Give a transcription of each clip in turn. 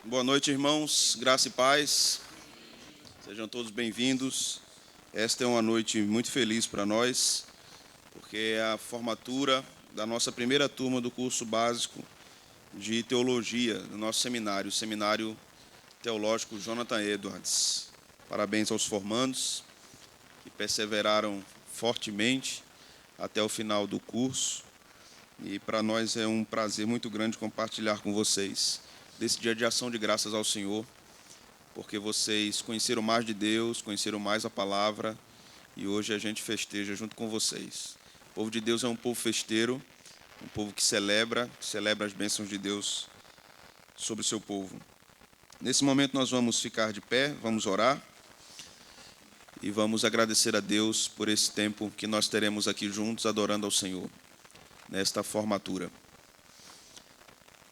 Boa noite, irmãos. Graça e paz. Sejam todos bem-vindos. Esta é uma noite muito feliz para nós, porque é a formatura da nossa primeira turma do curso básico de teologia do nosso seminário, o Seminário Teológico Jonathan Edwards. Parabéns aos formandos que perseveraram fortemente até o final do curso. E para nós é um prazer muito grande compartilhar com vocês desse dia de ação de graças ao Senhor, porque vocês conheceram mais de Deus, conheceram mais a palavra, e hoje a gente festeja junto com vocês. O povo de Deus é um povo festeiro, um povo que celebra as bênçãos de Deus sobre o seu povo. Nesse momento nós vamos ficar de pé, vamos orar e vamos agradecer a Deus por esse tempo que nós teremos aqui juntos adorando ao Senhor, nesta formatura.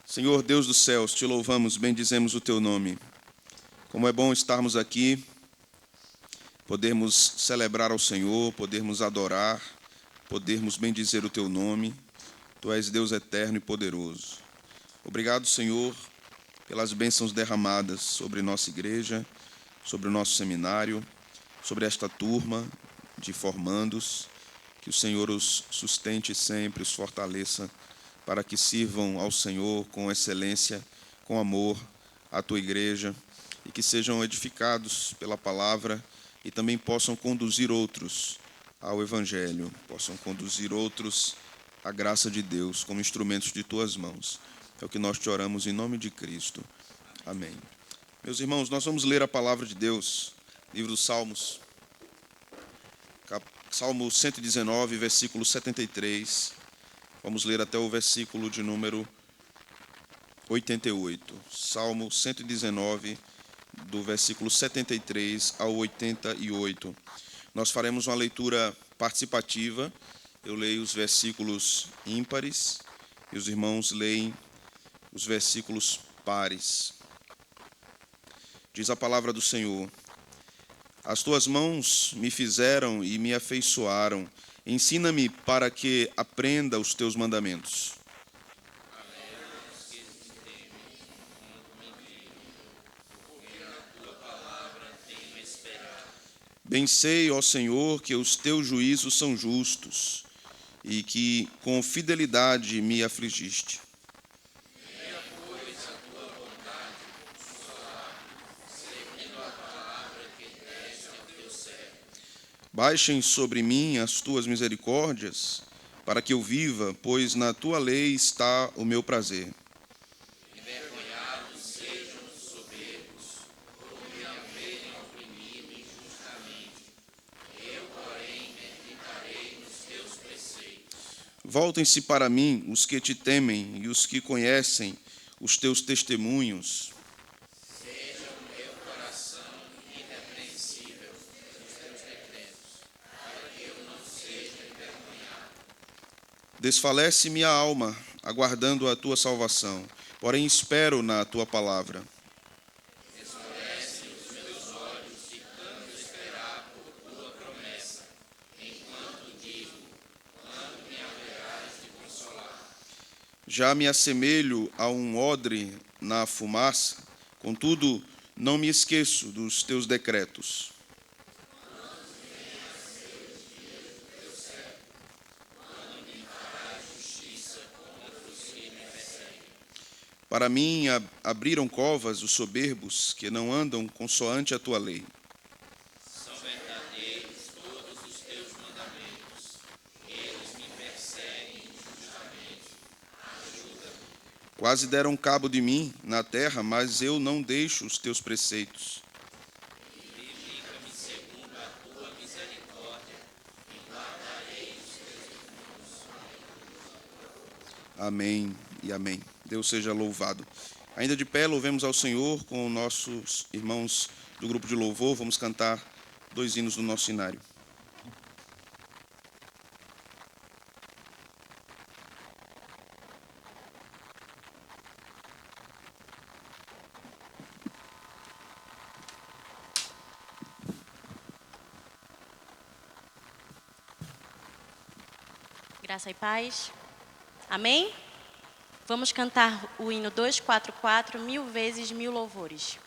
Senhor Deus dos céus, te louvamos, bendizemos o teu nome. Como é bom estarmos aqui, podermos celebrar ao Senhor, podermos adorar, podermos bendizer o teu nome. Tu és Deus eterno e poderoso. Obrigado, Senhor, pelas bênçãos derramadas sobre nossa igreja, sobre o nosso seminário, sobre esta turma de formandos. Que o Senhor os sustente sempre, os fortaleça, para que sirvam ao Senhor com excelência, com amor, à tua igreja, e que sejam edificados pela palavra e também possam conduzir outros ao Evangelho, possam conduzir outros à graça de Deus como instrumentos de tuas mãos. É o que nós te oramos em nome de Cristo. Amém. Meus irmãos, nós vamos ler a palavra de Deus, livro dos Salmos, Salmo 119, versículo 73. Vamos ler até o versículo de número 88. Salmo 119, do versículo 73 ao 88. Nós faremos uma leitura participativa. Eu leio os versículos ímpares e os irmãos leem os versículos pares. Diz a palavra do Senhor: As tuas mãos me fizeram e me afeiçoaram. Ensina-me para que aprenda os teus mandamentos. Bem sei, ó Senhor, que os teus juízos são justos e que com fidelidade me afligiste. Baixem sobre mim as tuas misericórdias, para que eu viva, pois na tua lei está o meu prazer. Voltem-se para mim os que te temem e os que conhecem os teus testemunhos. Desfalece minha alma, aguardando a tua salvação, porém espero na tua palavra. Já me assemelho a um odre na fumaça, contudo, não me esqueço dos teus decretos. Para mim abriram covas os soberbos que não andam consoante a tua lei. São verdadeiros todos os teus mandamentos. Eles me perseguem injustamente. Ajuda-me. Quase deram cabo de mim na terra, mas eu não deixo os teus preceitos. Vivifica-me segundo a tua misericórdia e guardarei os teus. Amém e amém. Deus seja louvado. Ainda de pé, louvemos ao Senhor com nossos irmãos do grupo de louvor. Vamos cantar 2 hinos do nosso cenário. Graça e paz. Amém? Vamos cantar o hino 244, 1000 vezes 1000 louvores.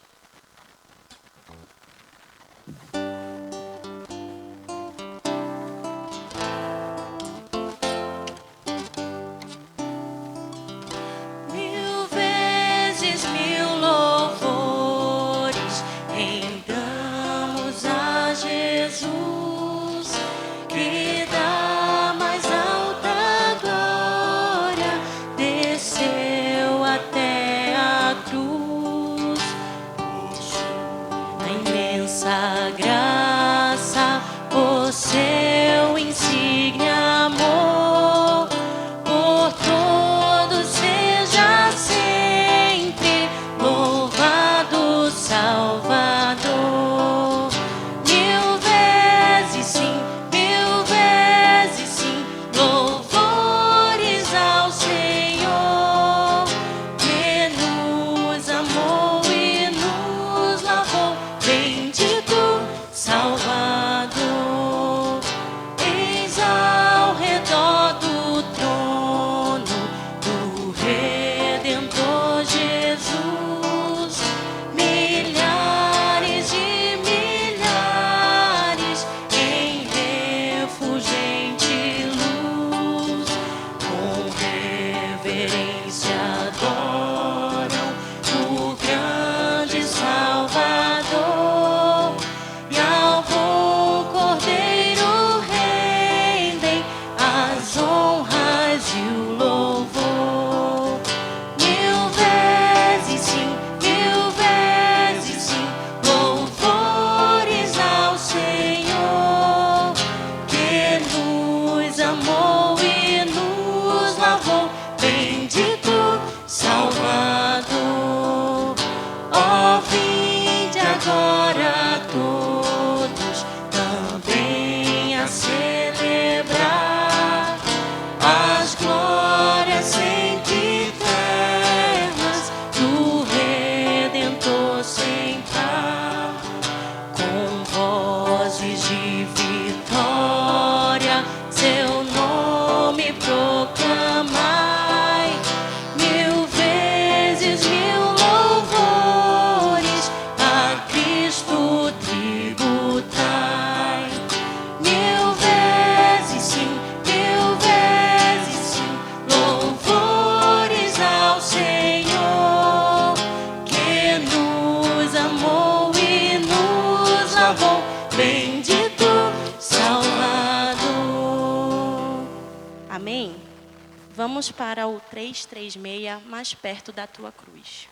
Vamos para o 336, mais perto da tua cruz.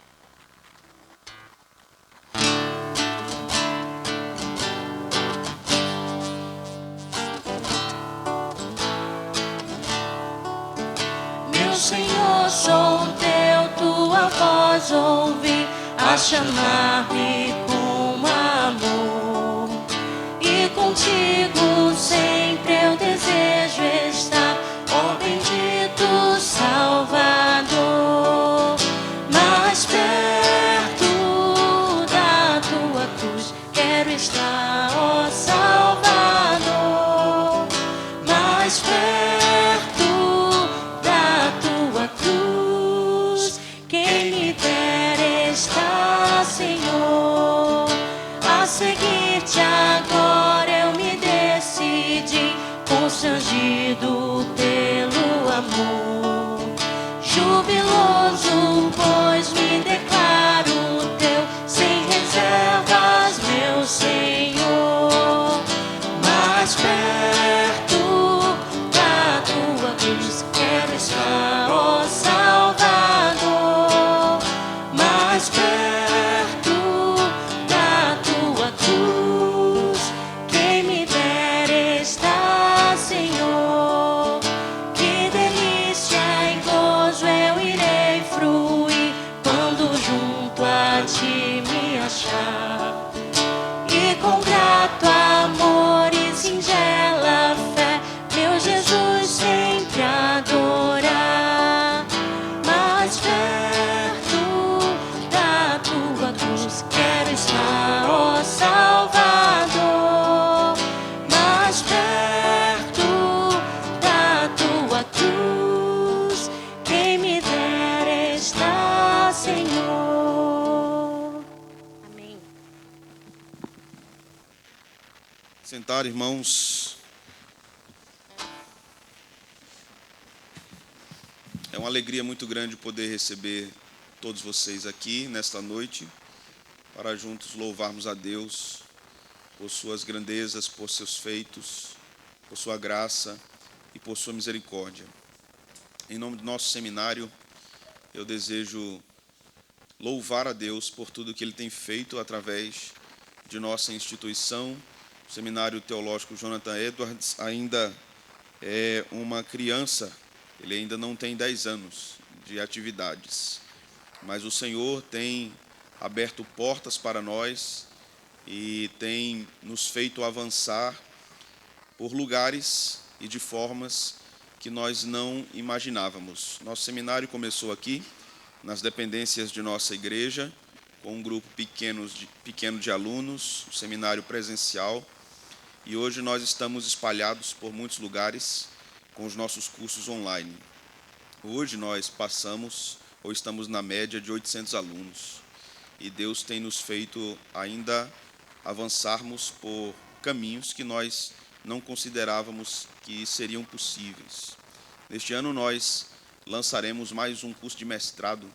Meu Senhor, sou teu, tua voz ouvi a chamar-me com amor. E contigo sempre eu desejo estar, ó bendito Salvador. Mais perto da tua cruz quero estar, ó Salvador. Mais perto da tua cruz, quem me dera estar, Senhor, a seguir-te agora eu me decidi, constrangido pelo amor, jubiloso, pois me declaro teu, sem reservas, meu Senhor. Mais perto da tua cruz quero estar, ó Salvador. Mais perto da tua cruz, quem me dera estar, Senhor. Que delícia e gozo eu irei fruir quando junto a ti me achar. E com grato amor e singela fé, meu Jesus sempre adorar. Mais perto da tua cruz quero estar, ó Salvador. Mais perto da tua cruz, quem me dera Sentar, irmãos. É uma alegria muito grande poder receber todos vocês aqui nesta noite, para juntos louvarmos a Deus por suas grandezas, por seus feitos, por sua graça e por sua misericórdia. Em nome do nosso seminário, eu desejo louvar a Deus por tudo que Ele tem feito através de nossa instituição. O Seminário Teológico Jonathan Edwards ainda é uma criança, ele ainda não tem 10 anos de atividades, mas o Senhor tem aberto portas para nós e tem nos feito avançar por lugares e de formas que nós não imaginávamos. Nosso seminário começou aqui, nas dependências de nossa igreja, com um grupo pequeno de alunos, um seminário presencial, e hoje nós estamos espalhados por muitos lugares com os nossos cursos online. Hoje nós estamos na média de 800 alunos, e Deus tem nos feito ainda avançarmos por caminhos que nós não considerávamos que seriam possíveis. Neste ano nós lançaremos mais um curso de mestrado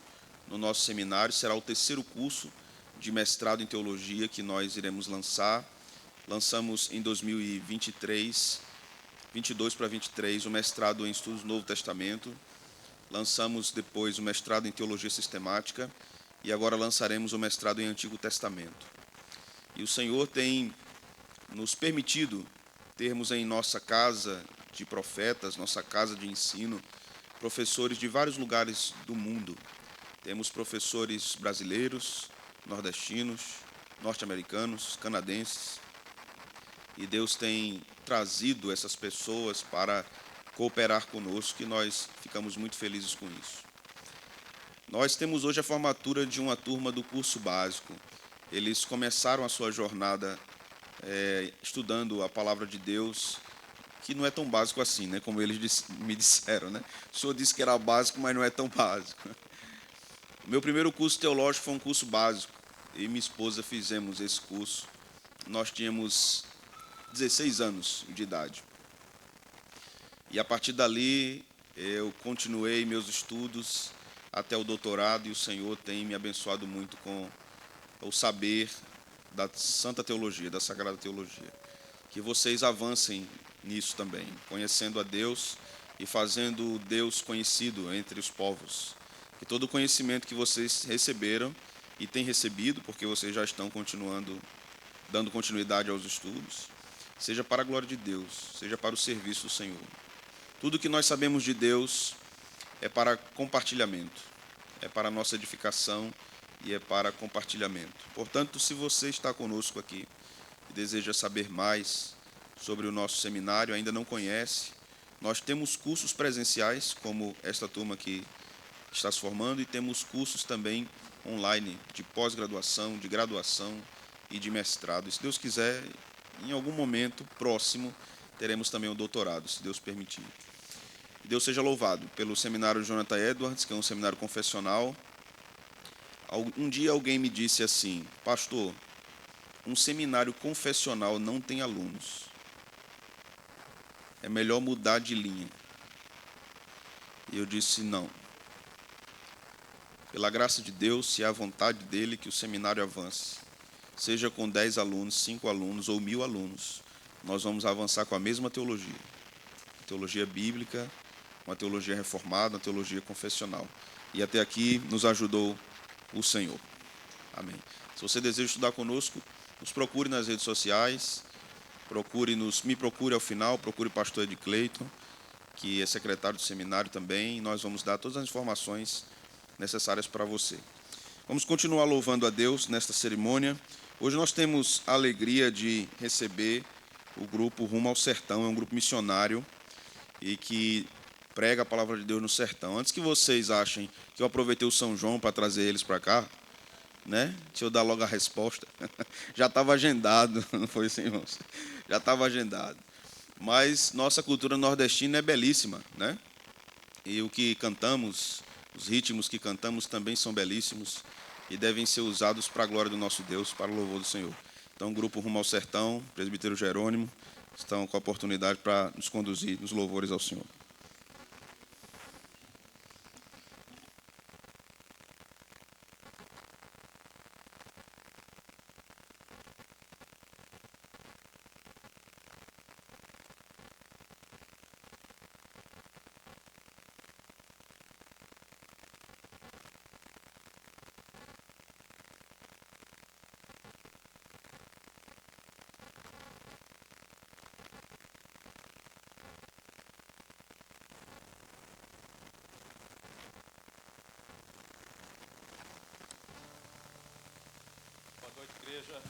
no nosso seminário, será o terceiro curso de mestrado em teologia que nós iremos lançar. Lançamos em 2023, 22 para 23, o mestrado em estudos do Novo Testamento. Lançamos depois o mestrado em teologia sistemática e agora lançaremos o mestrado em Antigo Testamento. E o Senhor tem nos permitido termos em nossa casa de profetas, nossa casa de ensino, professores de vários lugares do mundo. Temos professores brasileiros, nordestinos, norte-americanos, canadenses. E Deus tem trazido essas pessoas para cooperar conosco e nós ficamos muito felizes com isso. Nós temos hoje a formatura de uma turma do curso básico. Eles começaram a sua jornada estudando a palavra de Deus, que não é tão básico assim, né? Como eles me disseram, né? O senhor disse que era básico, mas não é tão básico. O meu primeiro curso teológico foi um curso básico. Eu e minha esposa fizemos esse curso. Nós tínhamos 16 anos de idade. E a partir dali, eu continuei meus estudos até o doutorado e o Senhor tem me abençoado muito com o saber da Santa Teologia, da Sagrada Teologia. Que vocês avancem nisso também, conhecendo a Deus e fazendo Deus conhecido entre os povos. Que todo o conhecimento que vocês receberam e têm recebido, porque vocês já estão dando continuidade aos estudos, seja para a glória de Deus, seja para o serviço do Senhor. Tudo que nós sabemos de Deus é para compartilhamento, é para a nossa edificação e é para compartilhamento. Portanto, se você está conosco aqui e deseja saber mais sobre o nosso seminário, ainda não conhece, nós temos cursos presenciais, como esta turma que está se formando, e temos cursos também online de pós-graduação, de graduação e de mestrado. E se Deus quiser, em algum momento próximo, teremos também o doutorado, se Deus permitir. Deus seja louvado pelo seminário Jonathan Edwards, que é um seminário confessional. Um dia alguém me disse assim: pastor, um seminário confessional não tem alunos. É melhor mudar de linha. E eu disse: não. Pela graça de Deus, se é a vontade dele, que o seminário avance. Seja com 10 alunos, 5 alunos ou 1000 alunos, nós vamos avançar com a mesma teologia. Teologia bíblica, uma teologia reformada, uma teologia confessional. E até aqui nos ajudou o Senhor. Amém. Se você deseja estudar conosco, nos procure nas redes sociais, me procure ao final, procure o pastor Ed Cleiton, que é secretário do seminário também, e nós vamos dar todas as informações necessárias para você. Vamos continuar louvando a Deus nesta cerimônia. Hoje nós temos a alegria de receber o grupo Rumo ao Sertão, é um grupo missionário e que prega a palavra de Deus no sertão. Antes que vocês achem que eu aproveitei o São João para trazer eles para cá, né? Deixa eu dar logo a resposta. Já estava agendado, não foi assim, irmãos? Já estava agendado. Mas nossa cultura nordestina é belíssima, né? E o que cantamos, os ritmos que cantamos também são belíssimos e devem ser usados para a glória do nosso Deus, para o louvor do Senhor. Então, o grupo Rumo ao Sertão, presbítero Jerônimo, estão com a oportunidade para nos conduzir nos louvores ao Senhor. Boa noite, igreja.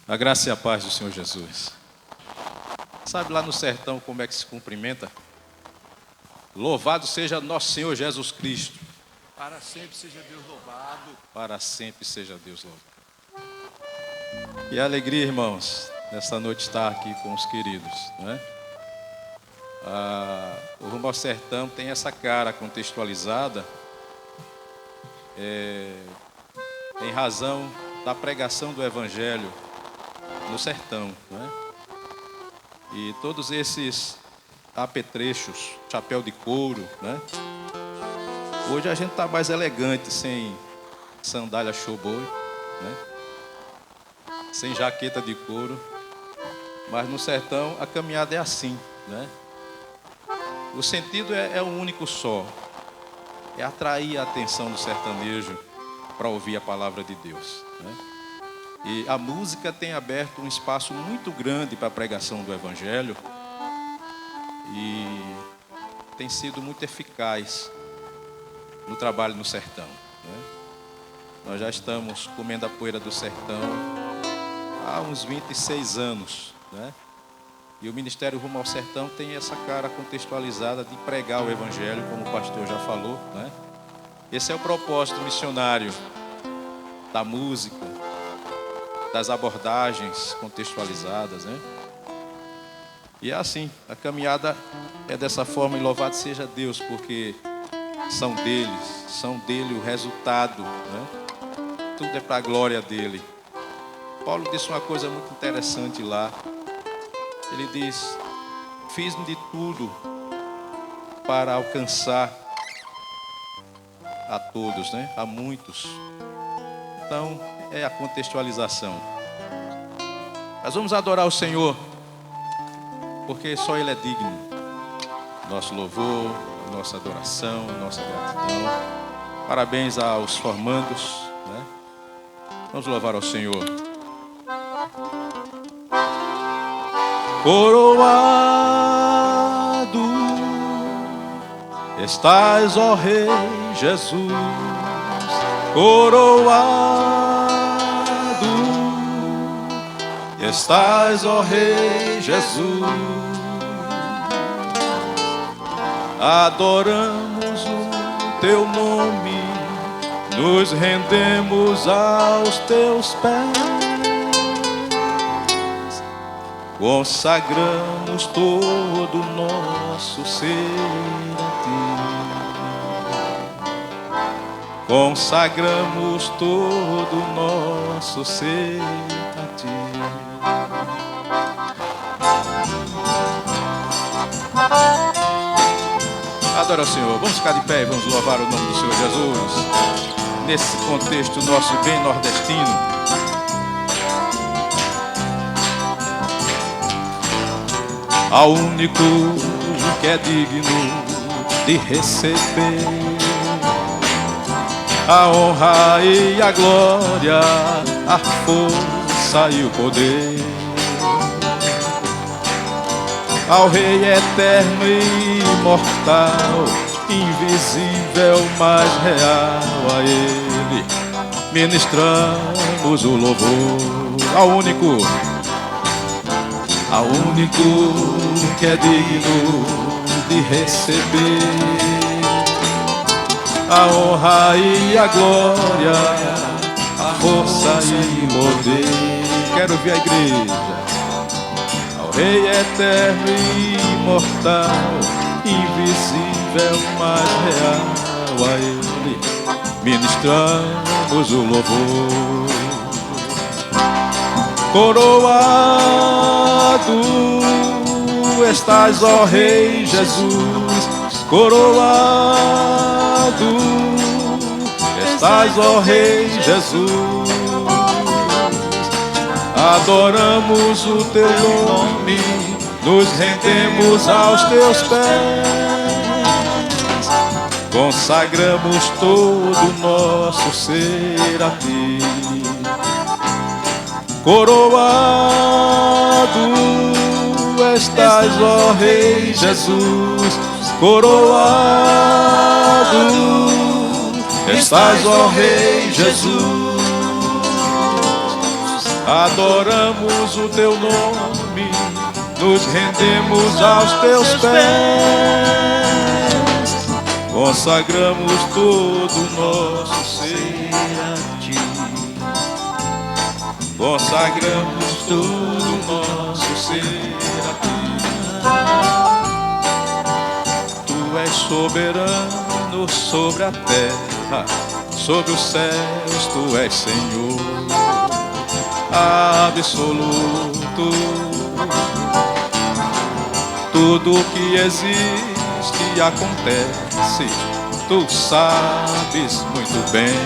A graça e a paz do Senhor Jesus. Sabe lá no sertão como é que se cumprimenta? Louvado seja nosso Senhor Jesus Cristo. Para sempre seja Deus louvado. Para sempre seja Deus louvado. E a alegria, irmãos, nesta noite estar aqui com os queridos, né? O Rumo ao Sertão tem essa cara contextualizada em razão da pregação do Evangelho no sertão, né? E todos esses apetrechos, chapéu de couro, né? Hoje a gente está mais elegante, sem sandália showboy, né? Sem jaqueta de couro, mas no sertão a caminhada é assim, né? O sentido é um único só, é atrair a atenção do sertanejo para ouvir a palavra de Deus, né? E a música tem aberto um espaço muito grande para a pregação do Evangelho e tem sido muito eficaz no trabalho no sertão, né? Nós já estamos comendo a poeira do sertão há uns 26 anos, né? E o Ministério Rumo ao Sertão tem essa cara contextualizada de pregar o Evangelho, como o pastor já falou, né? Esse é o propósito missionário da música, das abordagens contextualizadas, né? E é assim, a caminhada é dessa forma, e louvado seja Deus, porque são dele o resultado, né? Tudo é para a glória dele. Paulo disse uma coisa muito interessante lá. Ele diz: fiz-me de tudo para alcançar a todos, né? A muitos. Então, é a contextualização. Nós vamos adorar o Senhor, porque só Ele é digno. Nosso louvor, nossa adoração, nossa gratidão. Parabéns aos formandos, né? Vamos louvar ao Senhor. Coroado estás, ó Rei Jesus, coroado estás, ó Rei Jesus. Adoramos o teu nome, nos rendemos aos teus pés, consagramos todo o nosso ser a ti. Consagramos todo o nosso ser a ti. Adora o Senhor. Vamos ficar de pé e vamos louvar o nome do Senhor Jesus. Nesse contexto nosso bem nordestino. Ao único que é digno de receber a honra e a glória, a força e o poder. Ao Rei eterno e imortal, invisível, mas real, a Ele ministramos o louvor. Ao único que é digno de receber a honra e a glória, a força e o poder. Quero ver a igreja. Ao Rei eterno e imortal, invisível, mas real, a Ele ministramos o louvor. Coroado estás, ó Rei Jesus, coroado estás, ó Rei Jesus. Adoramos o teu nome, nos rendemos aos teus pés, consagramos todo o nosso ser a ti. Coroado estás, ó Rei Jesus, coroado estás, ó Rei Jesus. Adoramos o teu nome, nos rendemos aos teus pés, consagramos todo o nosso ser a ti. Consagramos todo o nosso ser a ti. Tu és soberano sobre a terra, sobre os céus, tu és Senhor absoluto. Tudo que existe e acontece, tu sabes muito bem.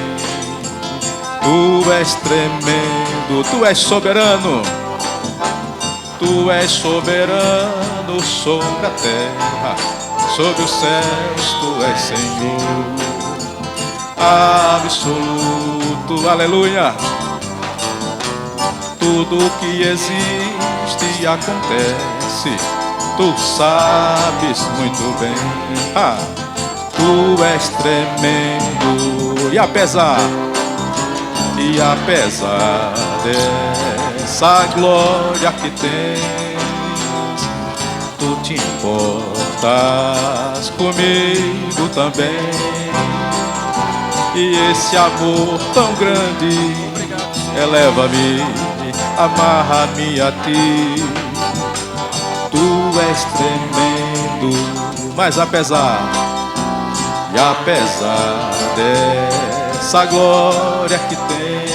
Tu és tremendo, tu és soberano. Tu és soberano sobre a terra, sobre os céus, tu és Senhor absoluto. Aleluia. Tudo que existe e acontece, tu sabes muito bem. Tu és tremendo. E apesar dessa glória que tens, tu te importas comigo também. E esse amor tão grande eleva-me, amarra-me a ti. Tu és tremendo, mas apesar dessa glória que tens,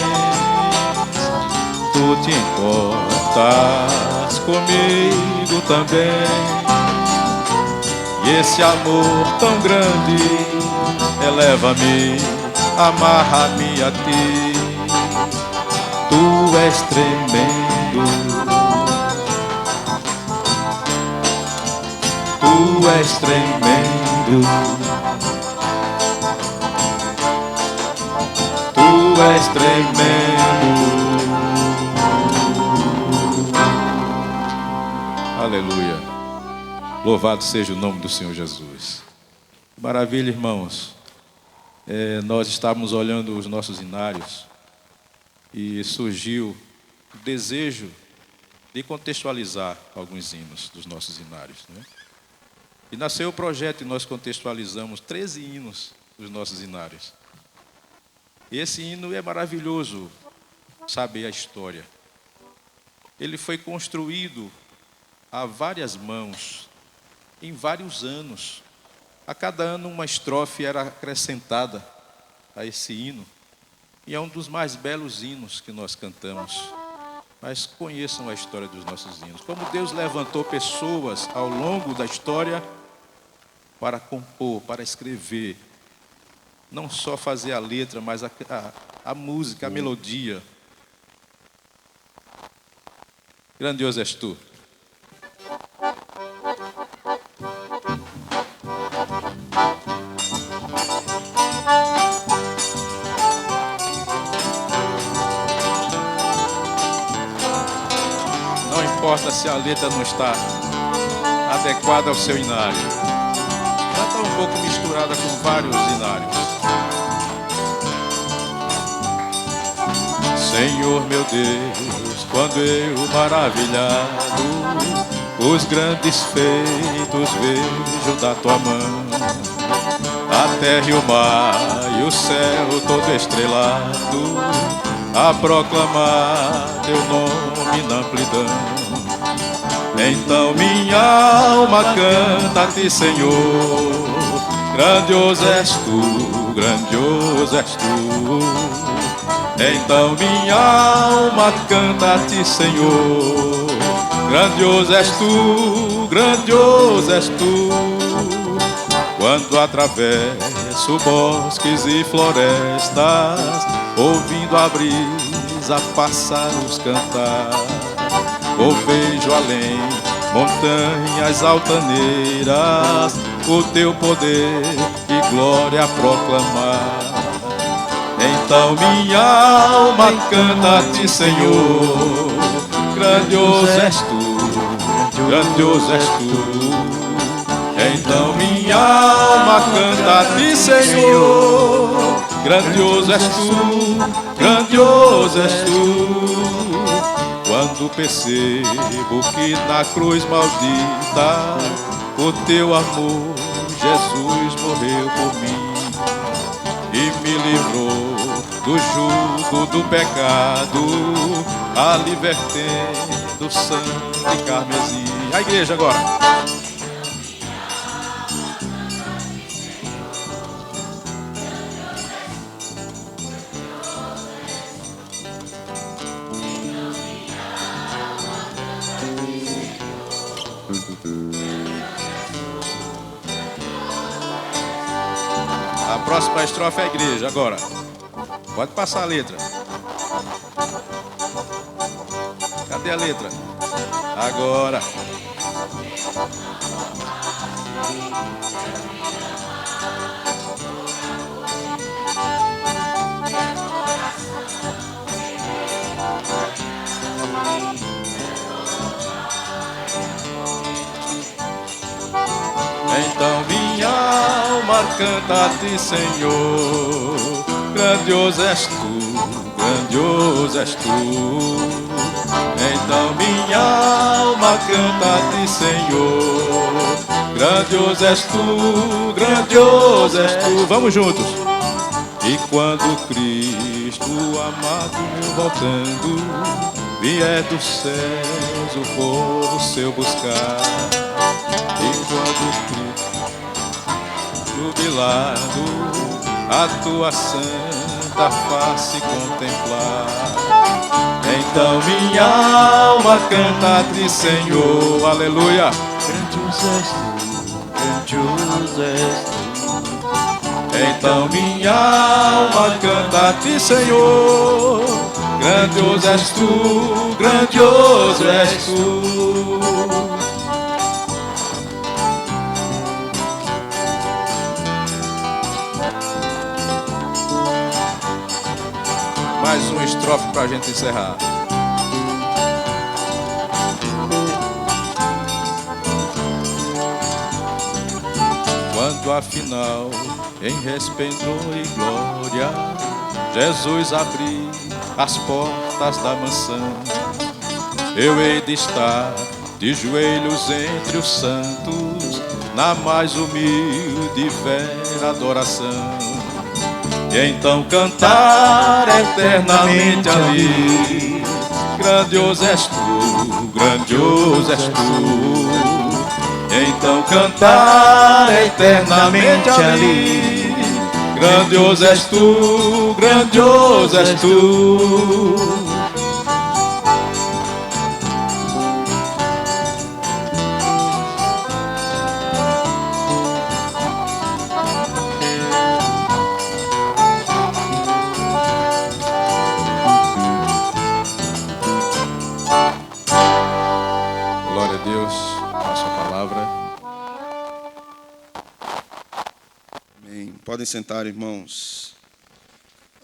tu te importas comigo também. E esse amor tão grande eleva-me, amarra-me a ti. Tu és tremendo, tu és tremendo, tu és tremendo. Aleluia. Louvado seja o nome do Senhor Jesus. Maravilha, irmãos. Nós estávamos olhando os nossos inários e surgiu o desejo de contextualizar alguns hinos dos nossos inários, né? E nasceu o projeto e nós contextualizamos 13 hinos dos nossos inários. E esse hino é maravilhoso, saber a história. Ele foi construído a várias mãos, em vários anos. A cada ano uma estrofe era acrescentada a esse hino. E é um dos mais belos hinos que nós cantamos. Mas conheçam a história dos nossos hinos. Como Deus levantou pessoas ao longo da história para compor, para escrever. Não só fazer a letra, mas a música, a melodia. Grandioso és tu. Não importa se a letra não está adequada ao seu inário. Já está um pouco misturada com vários inários. Senhor meu Deus, quando eu maravilhado os grandes feitos vejo da tua mão, a terra e o mar e o céu todo estrelado, a proclamar teu nome na amplidão. Então minha alma canta a ti, Senhor, grandioso és tu, grandioso és tu. Então minha alma canta a ti, Senhor, grandioso és tu, grandioso és tu. Quando atravesso bosques e florestas, ouvindo a brisa pássaros cantar, ou vejo além montanhas altaneiras o teu poder e glória proclamar. Então minha alma canta a ti, Senhor, grandioso és tu, grandioso és tu. Então minha alma canta a ti, Senhor, grandioso és tu, grandioso és tu. Quando percebo que na cruz maldita o teu amor, Jesus, morreu por mim e me livrou do jugo do pecado, ali vertendo sangue carmesim. A igreja agora. A próxima estrofe é a igreja agora. Pode passar a letra. Cadê a letra? Agora. Então minha alma canta a ti, Senhor, grandioso és tu, grandioso és tu. Então minha alma canta a ti, Senhor, grandioso és tu, grandioso és tu. Vamos juntos. E quando Cristo amado meu voltando, vier dos céus o povo seu buscar, e quando Cristo jubilado a tua santa face contemplar, então minha alma canta a ti, Senhor, aleluia. Grandioso és tu, grandioso és tu. Então minha alma canta a ti, Senhor, grandioso és tu, grandioso és tu. Mais uma estrofe para a gente encerrar. Quando afinal, em resplendor e glória, Jesus abrir as portas da mansão, eu hei de estar de joelhos entre os santos, na mais humilde e vera adoração. E então cantar eternamente ali, grandioso és tu, grandioso és tu. E então cantar eternamente ali, grandioso és tu, grandioso és tu. Podem sentar, irmãos.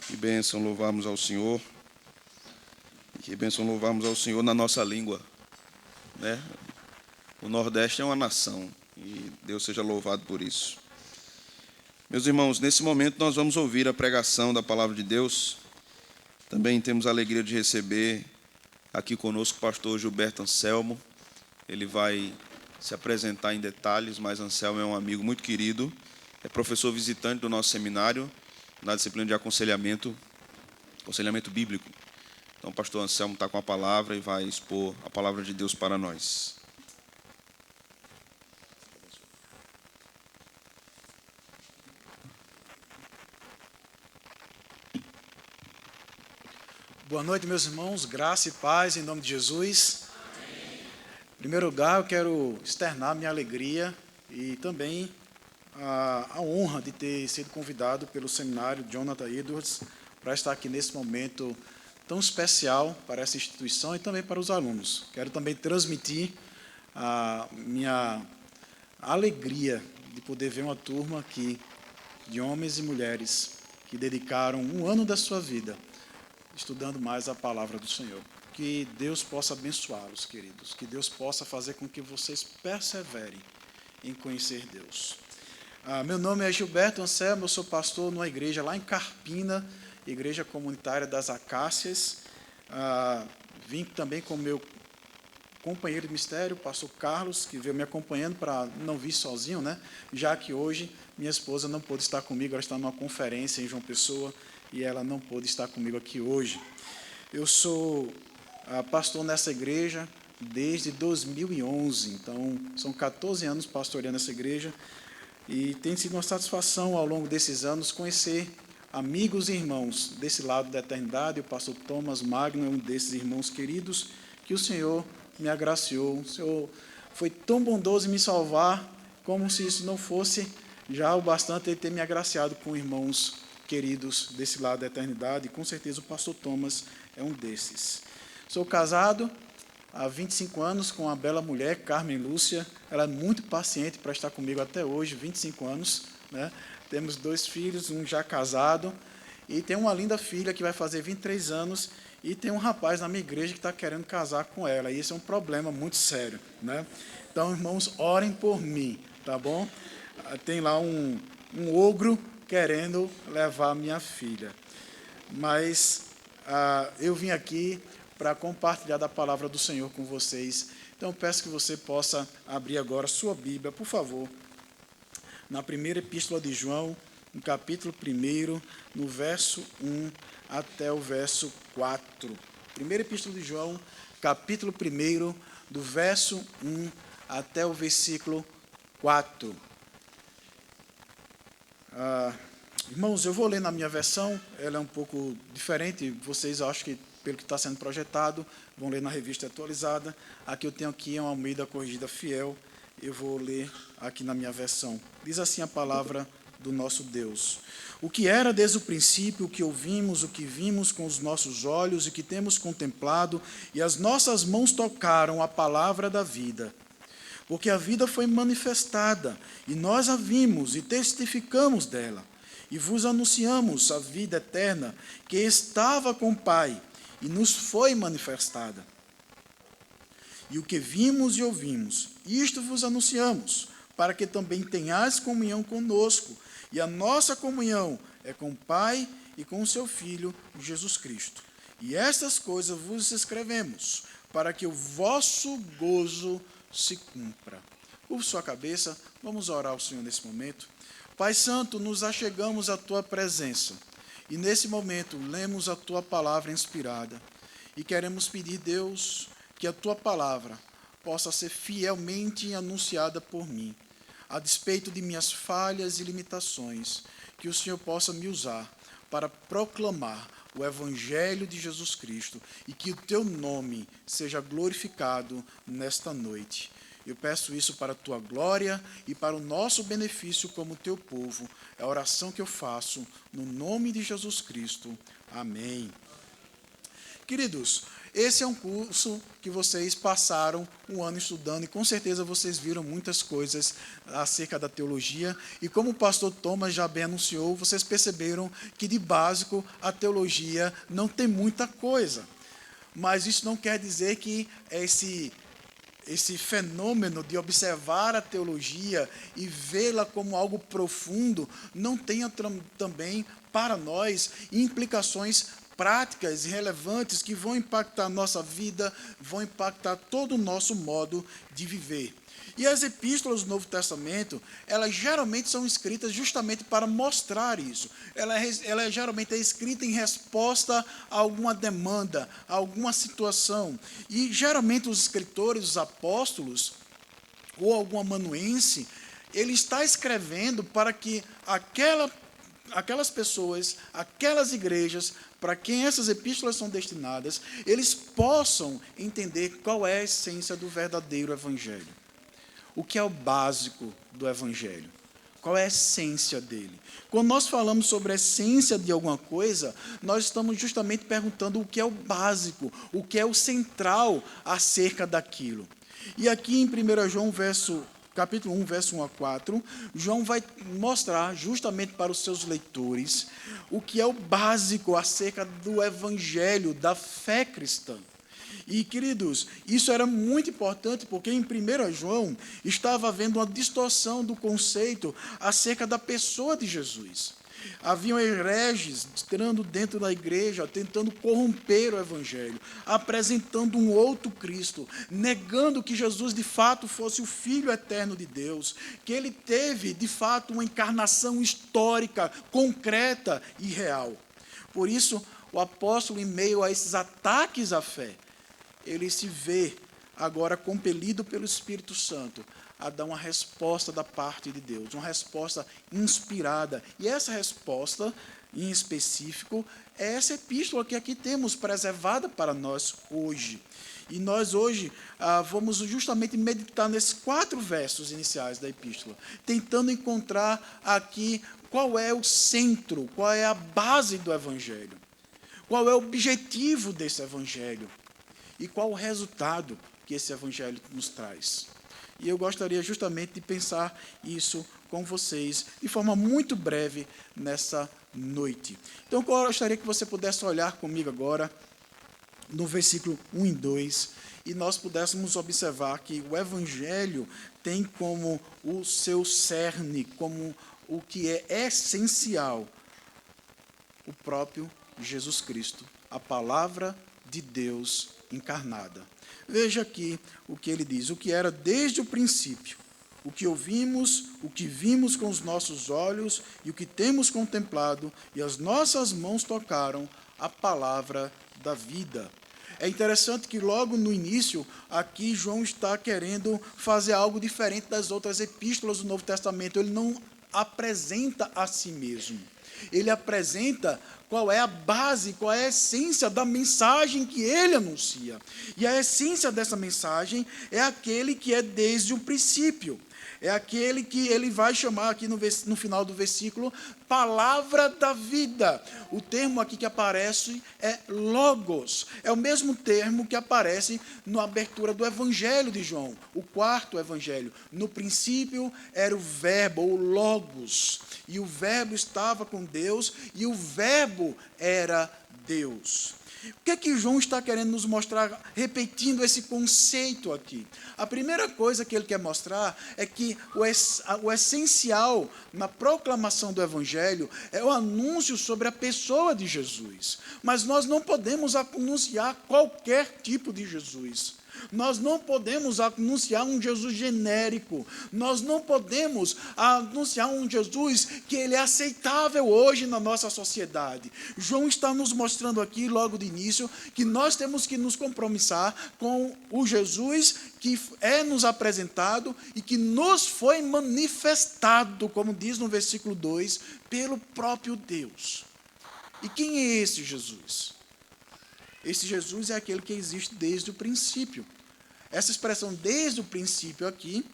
Que bênção louvarmos ao Senhor. Que bênção louvarmos ao Senhor na nossa língua, né? O Nordeste é uma nação e Deus seja louvado por isso. Meus irmãos, nesse momento nós vamos ouvir a pregação da palavra de Deus. Também temos a alegria de receber aqui conosco o pastor Gilberto Anselmo. Ele vai se apresentar em detalhes, mas Anselmo é um amigo muito querido é professor visitante do nosso seminário na disciplina de aconselhamento bíblico. Então, o pastor Anselmo está com a palavra e vai expor a palavra de Deus para nós. Boa noite, meus irmãos, graça e paz em nome de Jesus. Amém. Em primeiro lugar, eu quero externar minha alegria e também a honra de ter sido convidado pelo seminário Jonathan Edwards para estar aqui nesse momento tão especial para essa instituição e também para os alunos. Quero também transmitir a minha alegria de poder ver uma turma aqui de homens e mulheres que dedicaram um ano da sua vida estudando mais a palavra do Senhor. Que Deus possa abençoá-los, queridos. Que Deus possa fazer com que vocês perseverem em conhecer Deus. Meu nome é Gilberto Anselmo, eu sou pastor numa igreja lá em Carpina, Igreja Comunitária das Acácias. Vim também com meu companheiro de mistério, o pastor Carlos, que veio me acompanhando para não vir sozinho, né? Já que hoje minha esposa não pôde estar comigo, ela está numa conferência em João Pessoa, e ela não pôde estar comigo aqui hoje. Eu sou pastor nessa igreja desde 2011, então são 14 anos pastoreando essa igreja, e tem sido uma satisfação ao longo desses anos conhecer amigos e irmãos desse lado da eternidade. O pastor Thomas Magno é um desses irmãos queridos que o Senhor me agraciou. O Senhor foi tão bondoso em me salvar, como se isso não fosse já o bastante ele ter me agraciado com irmãos queridos desse lado da eternidade, e com certeza o pastor Thomas é um desses. Sou casado há 25 anos com uma bela mulher, Carmen Lúcia. Ela é muito paciente para estar comigo até hoje, 25 anos, né? Temos 2 filhos, um já casado, e tem uma linda filha que vai fazer 23 anos, e tem um rapaz na minha igreja que está querendo casar com ela, e esse é um problema muito sério, né? Então, irmãos, orem por mim, tá bom? Tem lá um ogro querendo levar minha filha. Mas eu vim aqui para compartilhar da palavra do Senhor com vocês. Então, eu peço que você possa abrir agora sua Bíblia, por favor, na primeira epístola de João, no capítulo 1, no verso 1 até o verso 4. Primeira epístola de João, capítulo 1, do verso 1 até o versículo 4. Irmãos, eu vou ler na minha versão, ela é um pouco diferente, vocês acho que, pelo que está sendo projetado, vão ler na revista atualizada. Aqui eu tenho aqui uma Almeida Corrigida Fiel, eu vou ler aqui na minha versão. Diz assim a palavra do nosso Deus. O que era desde o princípio, o que ouvimos, o que vimos com os nossos olhos e que temos contemplado, e as nossas mãos tocaram a palavra da vida. Porque a vida foi manifestada, e nós a vimos e testificamos dela, e vos anunciamos a vida eterna, que estava com o Pai, e nos foi manifestada. E o que vimos e ouvimos, isto vos anunciamos, para que também tenhais comunhão conosco, e a nossa comunhão é com o Pai e com o seu Filho, Jesus Cristo. E estas coisas vos escrevemos, para que o vosso gozo se cumpra. Curva sua cabeça, vamos orar ao Senhor nesse momento. Pai Santo, nos achegamos à Tua presença, e nesse momento lemos a Tua palavra inspirada, e queremos pedir, Deus, que a Tua palavra possa ser fielmente anunciada por mim, a despeito de minhas falhas e limitações, que o Senhor possa me usar para proclamar o Evangelho de Jesus Cristo e que o Teu nome seja glorificado nesta noite. Eu peço isso para a Tua glória e para o nosso benefício como Teu povo. É a oração que eu faço no nome de Jesus Cristo. Amém. Queridos, esse é um curso que vocês passaram um ano estudando e com certeza vocês viram muitas coisas acerca da teologia. E como o pastor Thomas já bem anunciou, vocês perceberam que de básico a teologia não tem muita coisa. Mas isso não quer dizer que esse fenômeno de observar a teologia e vê-la como algo profundo não tenha também para nós implicações práticas e relevantes que vão impactar a nossa vida, vão impactar todo o nosso modo de viver. E as epístolas do Novo Testamento, elas geralmente são escritas justamente para mostrar isso. Ela geralmente é escrita em resposta a alguma demanda, a alguma situação. E geralmente os escritores, os apóstolos, ou algum amanuense, ele está escrevendo para que aquelas pessoas, aquelas igrejas, para quem essas epístolas são destinadas, eles possam entender qual é a essência do verdadeiro evangelho. O que é o básico do evangelho? Qual é a essência dele? Quando nós falamos sobre a essência de alguma coisa, nós estamos justamente perguntando o que é o básico, o que é o central acerca daquilo. E aqui em 1 João, capítulo 1, verso 1 a 4, João vai mostrar justamente para os seus leitores o que é o básico acerca do evangelho, da fé cristã. E, queridos, isso era muito importante porque em 1 João estava havendo uma distorção do conceito acerca da pessoa de Jesus. Haviam hereges entrando dentro da igreja, tentando corromper o evangelho, apresentando um outro Cristo, negando que Jesus de fato fosse o Filho eterno de Deus, que ele teve de fato uma encarnação histórica, concreta e real. Por isso, o apóstolo, em meio a esses ataques à fé, ele se vê agora compelido pelo Espírito Santo a dar uma resposta da parte de Deus, uma resposta inspirada. E essa resposta, em específico, é essa epístola que aqui temos, preservada para nós hoje. E nós hoje vamos justamente meditar nesses 4 versos iniciais da epístola, tentando encontrar aqui qual é o centro, qual é a base do evangelho, qual é o objetivo desse evangelho e qual o resultado que esse evangelho nos traz. E eu gostaria justamente de pensar isso com vocês de forma muito breve nessa noite. Então, eu gostaria que você pudesse olhar comigo agora no versículo 1 e 2, e nós pudéssemos observar que o evangelho tem como o seu cerne, como o que é essencial, o próprio Jesus Cristo, a palavra de Deus encarnada. Veja aqui o que ele diz: o que era desde o princípio, o que ouvimos, o que vimos com os nossos olhos e o que temos contemplado, e as nossas mãos tocaram a palavra da vida. É interessante que logo no início, aqui João está querendo fazer algo diferente das outras epístolas do Novo Testamento. Ele não apresenta a si mesmo. Ele apresenta qual é a base, qual é a essência da mensagem que ele anuncia. E a essência dessa mensagem é aquele que é desde o princípio. É aquele que ele vai chamar aqui no final do versículo, palavra da vida. O termo aqui que aparece é logos. É o mesmo termo que aparece na abertura do Evangelho de João, o 4º Evangelho. No princípio era o verbo, o logos. E o verbo estava com Deus e o verbo era Deus. O que é que João está querendo nos mostrar, repetindo esse conceito aqui? A primeira coisa que ele quer mostrar é que o essencial na proclamação do Evangelho é o anúncio sobre a pessoa de Jesus. Mas nós não podemos anunciar qualquer tipo de Jesus. Nós não podemos anunciar um Jesus genérico. Nós não podemos anunciar um Jesus que ele é aceitável hoje na nossa sociedade. João está nos mostrando aqui, logo de início, que nós temos que nos compromissar com o Jesus que é nos apresentado e que nos foi manifestado, como diz no versículo 2, pelo próprio Deus. E quem é esse Jesus? Esse Jesus é aquele que existe desde o princípio. Essa expressão desde o princípio aqui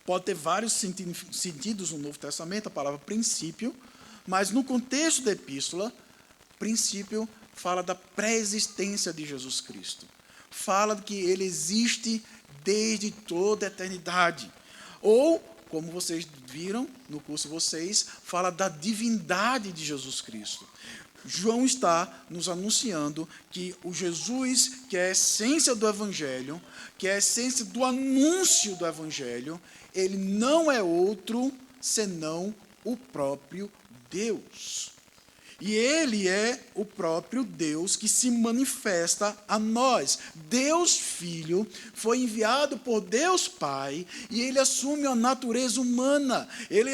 pode ter vários sentidos no Novo Testamento, a palavra princípio, mas no contexto da epístola, princípio fala da pré-existência de Jesus Cristo. Fala que ele existe desde toda a eternidade. Ou, como vocês viram no curso de vocês, fala da divindade de Jesus Cristo. João está nos anunciando que o Jesus, que é a essência do Evangelho, que é a essência do anúncio do Evangelho, ele não é outro senão o próprio Deus. E ele é o próprio Deus que se manifesta a nós. Deus Filho foi enviado por Deus Pai e ele assume a natureza humana, ele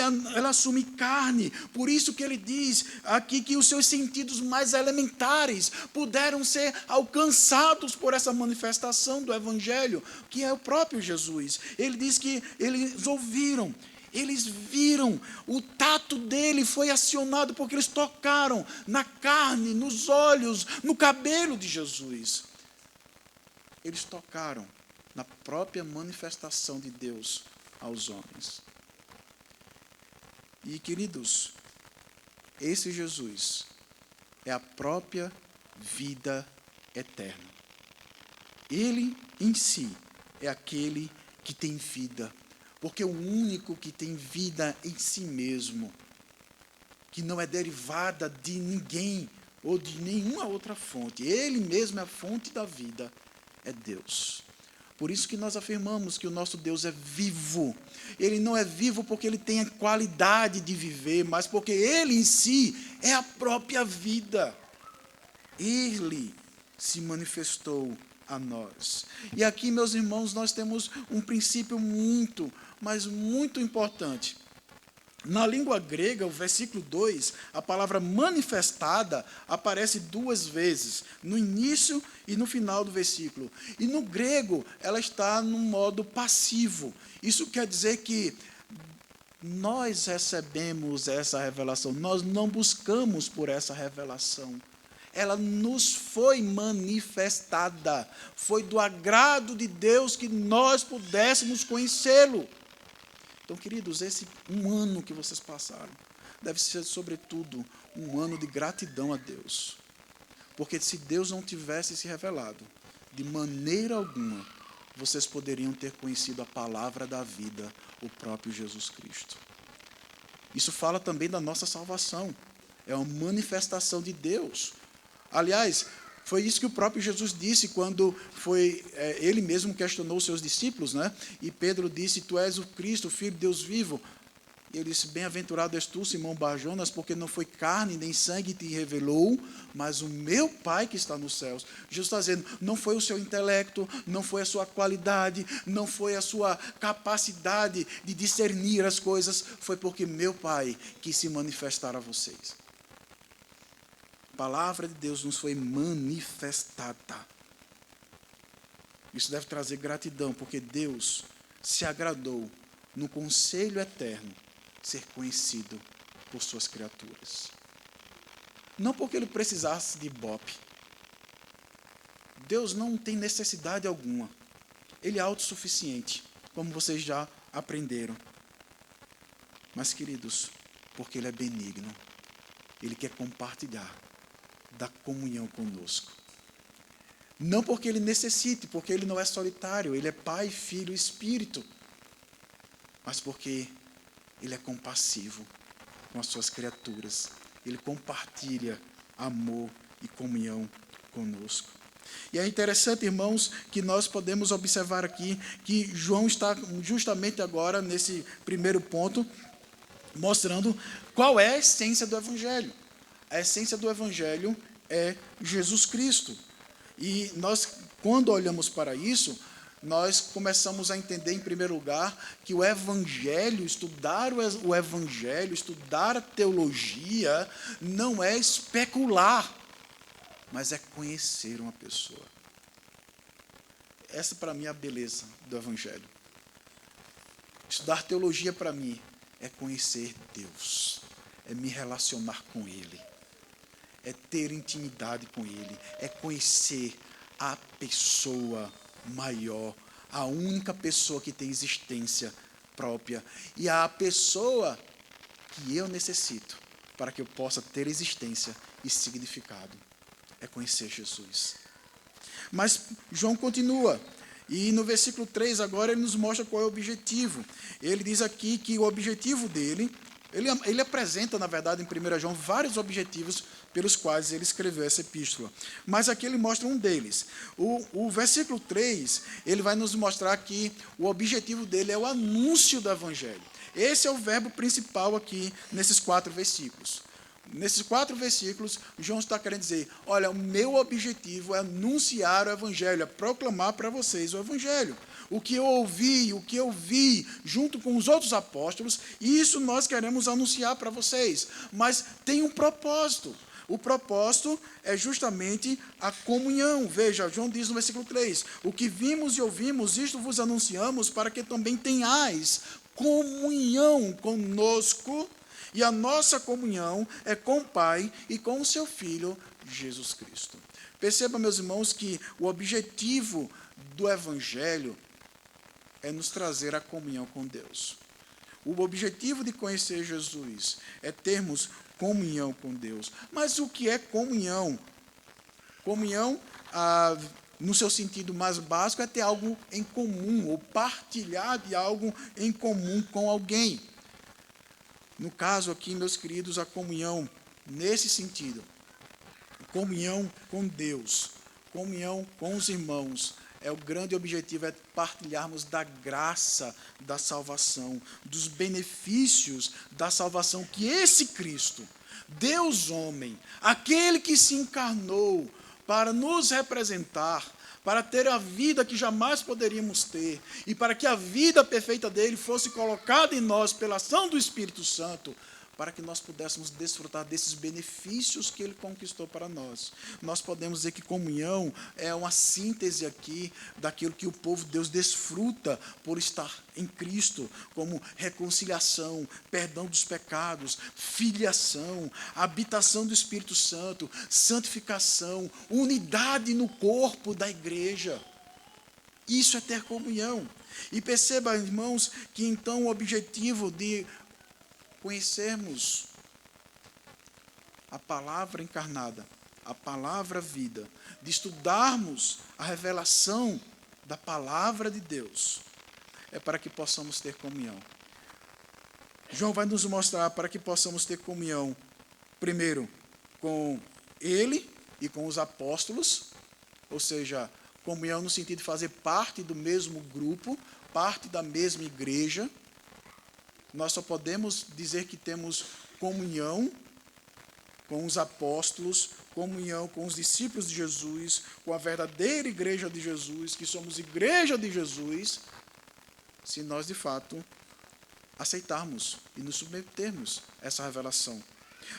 assume carne. Por isso que ele diz aqui que os seus sentidos mais elementares puderam ser alcançados por essa manifestação do Evangelho, que é o próprio Jesus. Ele diz que eles ouviram, eles viram, o tato dele foi acionado porque eles tocaram na carne, nos olhos, no cabelo de Jesus. Eles tocaram na própria manifestação de Deus aos homens. E, queridos, esse Jesus é a própria vida eterna. Ele em si é aquele que tem vida. Porque o único que tem vida em si mesmo, que não é derivada de ninguém ou de nenhuma outra fonte, ele mesmo é a fonte da vida, é Deus. Por isso que nós afirmamos que o nosso Deus é vivo. Ele não é vivo porque ele tem a qualidade de viver, mas porque ele em si é a própria vida. Ele se manifestou a nós. E aqui, meus irmãos, nós temos um princípio muito, mas muito importante. Na língua grega, o versículo 2, a palavra manifestada aparece 2 vezes, no início e no final do versículo. E no grego, ela está no modo passivo. Isso quer dizer que nós recebemos essa revelação, nós não buscamos por essa revelação. Ela nos foi manifestada. Foi do agrado de Deus que nós pudéssemos conhecê-lo. Então, queridos, esse um ano que vocês passaram deve ser, sobretudo, um ano de gratidão a Deus. Porque se Deus não tivesse se revelado, de maneira alguma, vocês poderiam ter conhecido a palavra da vida, o próprio Jesus Cristo. Isso fala também da nossa salvação. É uma manifestação de Deus. Aliás, foi isso que o próprio Jesus disse quando ele mesmo questionou os seus discípulos, né? E Pedro disse, tu és o Cristo, o Filho de Deus vivo. E ele disse, bem-aventurado és tu, Simão Bar-Jonas, porque não foi carne nem sangue que te revelou, mas o meu Pai que está nos céus. Jesus está dizendo, não foi o seu intelecto, não foi a sua qualidade, não foi a sua capacidade de discernir as coisas, foi porque meu Pai quis se manifestar a vocês. A palavra de Deus nos foi manifestada. Isso deve trazer gratidão, porque Deus se agradou no conselho eterno ser conhecido por suas criaturas. Não porque ele precisasse de ibope. Deus não tem necessidade alguma. Ele é autossuficiente, como vocês já aprenderam. Mas, queridos, porque ele é benigno, ele quer compartilhar da comunhão conosco. Não porque ele necessite, porque ele não é solitário, ele é Pai, Filho e Espírito, mas porque ele é compassivo com as suas criaturas. Ele compartilha amor e comunhão conosco. E é interessante, irmãos, que nós podemos observar aqui que João está justamente agora, nesse primeiro ponto, mostrando qual é a essência do Evangelho. A essência do Evangelho é Jesus Cristo. E nós, quando olhamos para isso, nós começamos a entender, em primeiro lugar, que o Evangelho, estudar o Evangelho, estudar a teologia, não é especular, mas é conhecer uma pessoa. Essa, para mim, é a beleza do Evangelho. Estudar teologia, para mim, é conhecer Deus, é me relacionar com Ele, é ter intimidade com Ele, é conhecer a pessoa maior, a única pessoa que tem existência própria e a pessoa que eu necessito para que eu possa ter existência e significado. É conhecer Jesus. Mas João continua, e no versículo 3 agora ele nos mostra qual é o objetivo. Ele diz aqui que o objetivo dele, ele apresenta, na verdade, em 1 João, vários objetivos pelos quais ele escreveu essa epístola. Mas aqui ele mostra um deles. O versículo 3, ele vai nos mostrar que o objetivo dele é o anúncio do Evangelho. Esse é o verbo principal aqui, nesses 4 versículos. Nesses 4 versículos, João está querendo dizer, olha, o meu objetivo é anunciar o Evangelho, é proclamar para vocês o Evangelho. O que eu ouvi, o que eu vi, junto com os outros apóstolos, isso nós queremos anunciar para vocês. Mas tem um propósito. O propósito é justamente a comunhão. Veja, João diz no versículo 3, o que vimos e ouvimos, isto vos anunciamos, para que também tenhais comunhão conosco, e a nossa comunhão é com o Pai e com o seu Filho, Jesus Cristo. Perceba, meus irmãos, que o objetivo do Evangelho é nos trazer a comunhão com Deus. O objetivo de conhecer Jesus é termos comunhão com Deus. Mas o que é comunhão? Comunhão, no seu sentido mais básico, é ter algo em comum, ou partilhar de algo em comum com alguém. No caso aqui, meus queridos, a comunhão, nesse sentido, comunhão com Deus, comunhão com os irmãos, o grande objetivo é partilharmos da graça da salvação, dos benefícios da salvação que esse Cristo, Deus homem, aquele que se encarnou para nos representar, para ter a vida que jamais poderíamos ter, e para que a vida perfeita dele fosse colocada em nós pela ação do Espírito Santo, para que nós pudéssemos desfrutar desses benefícios que ele conquistou para nós. Nós podemos dizer que comunhão é uma síntese aqui daquilo que o povo de Deus desfruta por estar em Cristo, como reconciliação, perdão dos pecados, filiação, habitação do Espírito Santo, santificação, unidade no corpo da igreja. Isso é ter comunhão. E perceba, irmãos, que então o objetivo de conhecermos a palavra encarnada, a palavra vida, de estudarmos a revelação da palavra de Deus, é para que possamos ter comunhão. João vai nos mostrar para que possamos ter comunhão, primeiro, com ele e com os apóstolos, ou seja, comunhão no sentido de fazer parte do mesmo grupo, parte da mesma igreja. Nós só podemos dizer que temos comunhão com os apóstolos, comunhão com os discípulos de Jesus, com a verdadeira igreja de Jesus, que somos igreja de Jesus, se nós de fato aceitarmos e nos submetermos a essa revelação.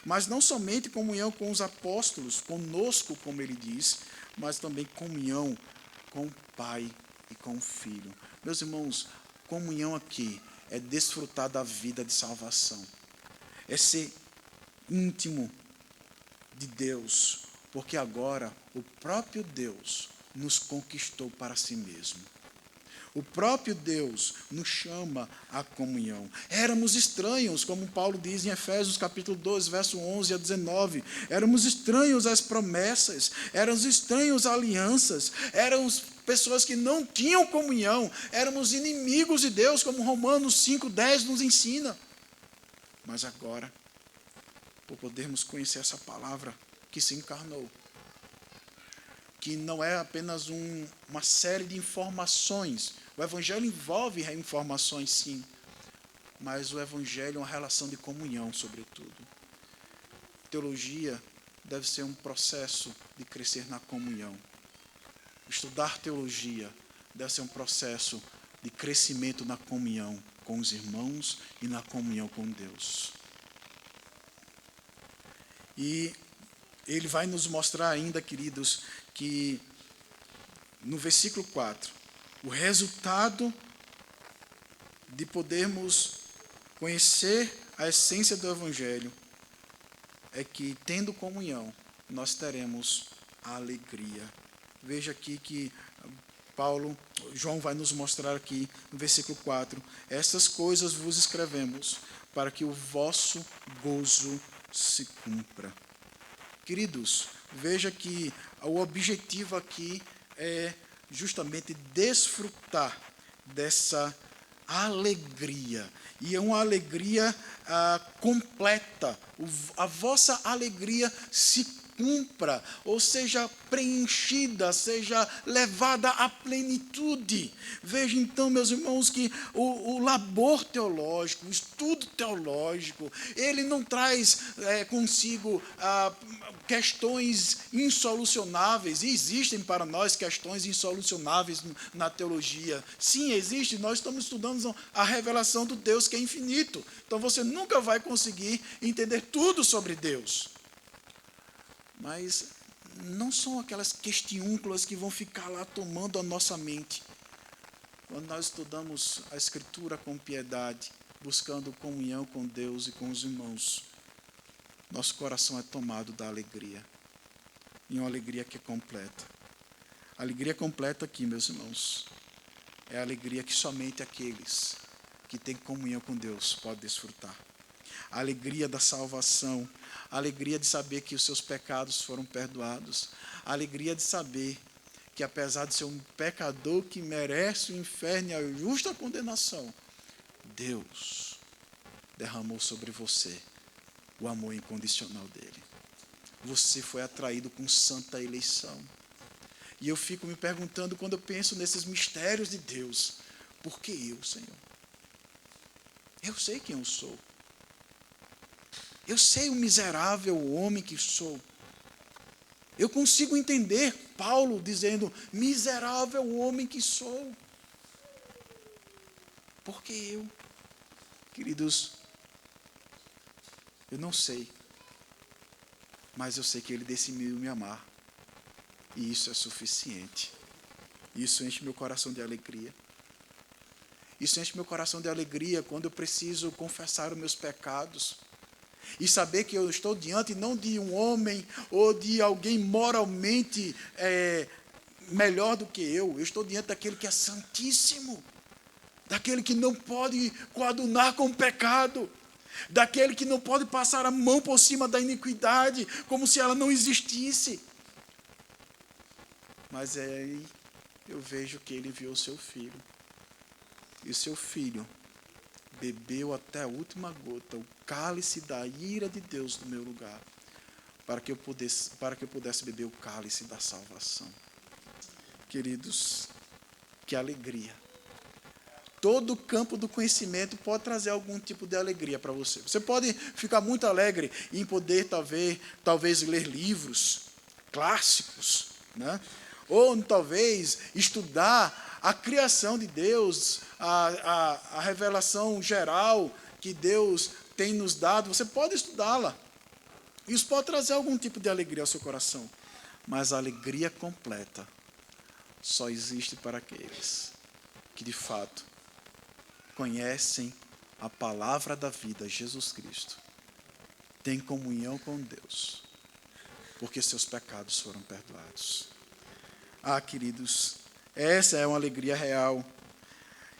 Mas não somente comunhão com os apóstolos, conosco, como ele diz, mas também comunhão com o Pai e com o Filho. Meus irmãos, comunhão aqui é desfrutar da vida de salvação, é ser íntimo de Deus, porque agora o próprio Deus nos conquistou para si mesmo. O próprio Deus nos chama à comunhão. Éramos estranhos, como Paulo diz em Efésios capítulo 12, verso 11 a 19. Éramos estranhos às promessas, éramos estranhos a alianças, éramos pessoas que não tinham comunhão, éramos inimigos de Deus, como Romanos 5:10 nos ensina. Mas agora, por podermos conhecer essa palavra que se encarnou, que não é apenas uma série de informações. O Evangelho envolve informações, sim, mas o Evangelho é uma relação de comunhão, sobretudo. Teologia deve ser um processo de crescer na comunhão. Estudar teologia deve ser um processo de crescimento na comunhão com os irmãos e na comunhão com Deus. E ele vai nos mostrar ainda, queridos, que no versículo 4, o resultado de podermos conhecer a essência do Evangelho é que, tendo comunhão, nós teremos a alegria. Veja aqui que João vai nos mostrar aqui no versículo 4, essas coisas vos escrevemos para que o vosso gozo se cumpra. Queridos, veja que o objetivo aqui é justamente desfrutar dessa alegria. E é uma alegria completa. A vossa alegria se cumpra, ou seja preenchida, seja levada à plenitude. Veja então, meus irmãos, que o labor teológico, o estudo teológico, ele não traz consigo questões insolucionáveis, e existem para nós questões insolucionáveis na teologia. Sim, existe, nós estamos estudando a revelação do Deus que é infinito. Então você nunca vai conseguir entender tudo sobre Deus. Mas não são aquelas questiúnculas que vão ficar lá tomando a nossa mente. Quando nós estudamos a Escritura com piedade, buscando comunhão com Deus e com os irmãos, nosso coração é tomado da alegria. E uma alegria que é completa. A alegria completa aqui, meus irmãos, é a alegria que somente aqueles que têm comunhão com Deus podem desfrutar. A alegria da salvação, a alegria de saber que os seus pecados foram perdoados, a alegria de saber que, apesar de ser um pecador que merece o inferno e a justa condenação, Deus derramou sobre você o amor incondicional dele. Você foi atraído com santa eleição. E eu fico me perguntando, quando eu penso nesses mistérios de Deus, por que eu, Senhor? Eu sei quem eu sou. Eu sei o miserável homem que sou. Eu consigo entender Paulo dizendo, miserável homem que sou. Por que eu? Queridos, eu não sei. Mas eu sei que ele decidiu me amar. E isso é suficiente. Isso enche meu coração de alegria. Isso enche meu coração de alegria quando eu preciso confessar os meus pecados. E saber que eu estou diante não de um homem ou de alguém moralmente melhor do que eu. Eu estou diante daquele que é santíssimo. Daquele que não pode coadunar com o pecado. Daquele que não pode passar a mão por cima da iniquidade, como se ela não existisse. Mas aí eu vejo que ele enviou seu filho. E o seu filho bebeu até a última gota o cálice da ira de Deus no meu lugar, para que eu pudesse beber o cálice da salvação. Queridos, que alegria. Todo o campo do conhecimento pode trazer algum tipo de alegria para você. Você pode ficar muito alegre em poder, talvez ler livros clássicos, né? Ou talvez estudar a criação de Deus, a revelação geral que Deus tem nos dado. Você pode estudá-la. Isso pode trazer algum tipo de alegria ao seu coração. Mas a alegria completa só existe para aqueles que, de fato, conhecem a palavra da vida, Jesus Cristo, têm comunhão com Deus, porque seus pecados foram perdoados. Ah, queridos, essa é uma alegria real.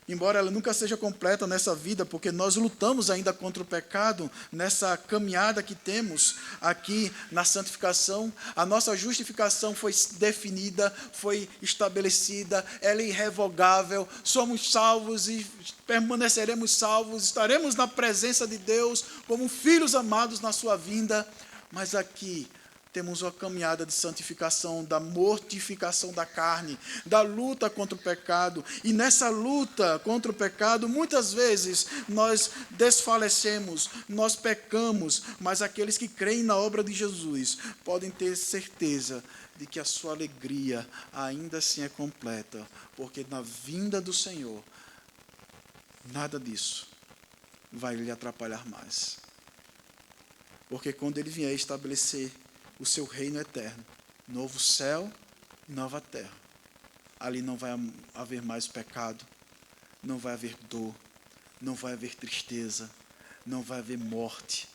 Embora ela nunca seja completa nessa vida, porque nós lutamos ainda contra o pecado, nessa caminhada que temos aqui na santificação, a nossa justificação foi definida, foi estabelecida, ela é irrevogável, somos salvos e permaneceremos salvos, estaremos na presença de Deus como filhos amados na sua vinda, mas aqui temos uma caminhada de santificação, da mortificação da carne, da luta contra o pecado. E nessa luta contra o pecado, muitas vezes nós desfalecemos, nós pecamos, mas aqueles que creem na obra de Jesus podem ter certeza de que a sua alegria ainda assim é completa, porque na vinda do Senhor, nada disso vai lhe atrapalhar mais. Porque quando Ele vier estabelecer o seu reino eterno, novo céu e nova terra, ali não vai haver mais pecado, não vai haver dor, não vai haver tristeza, não vai haver morte,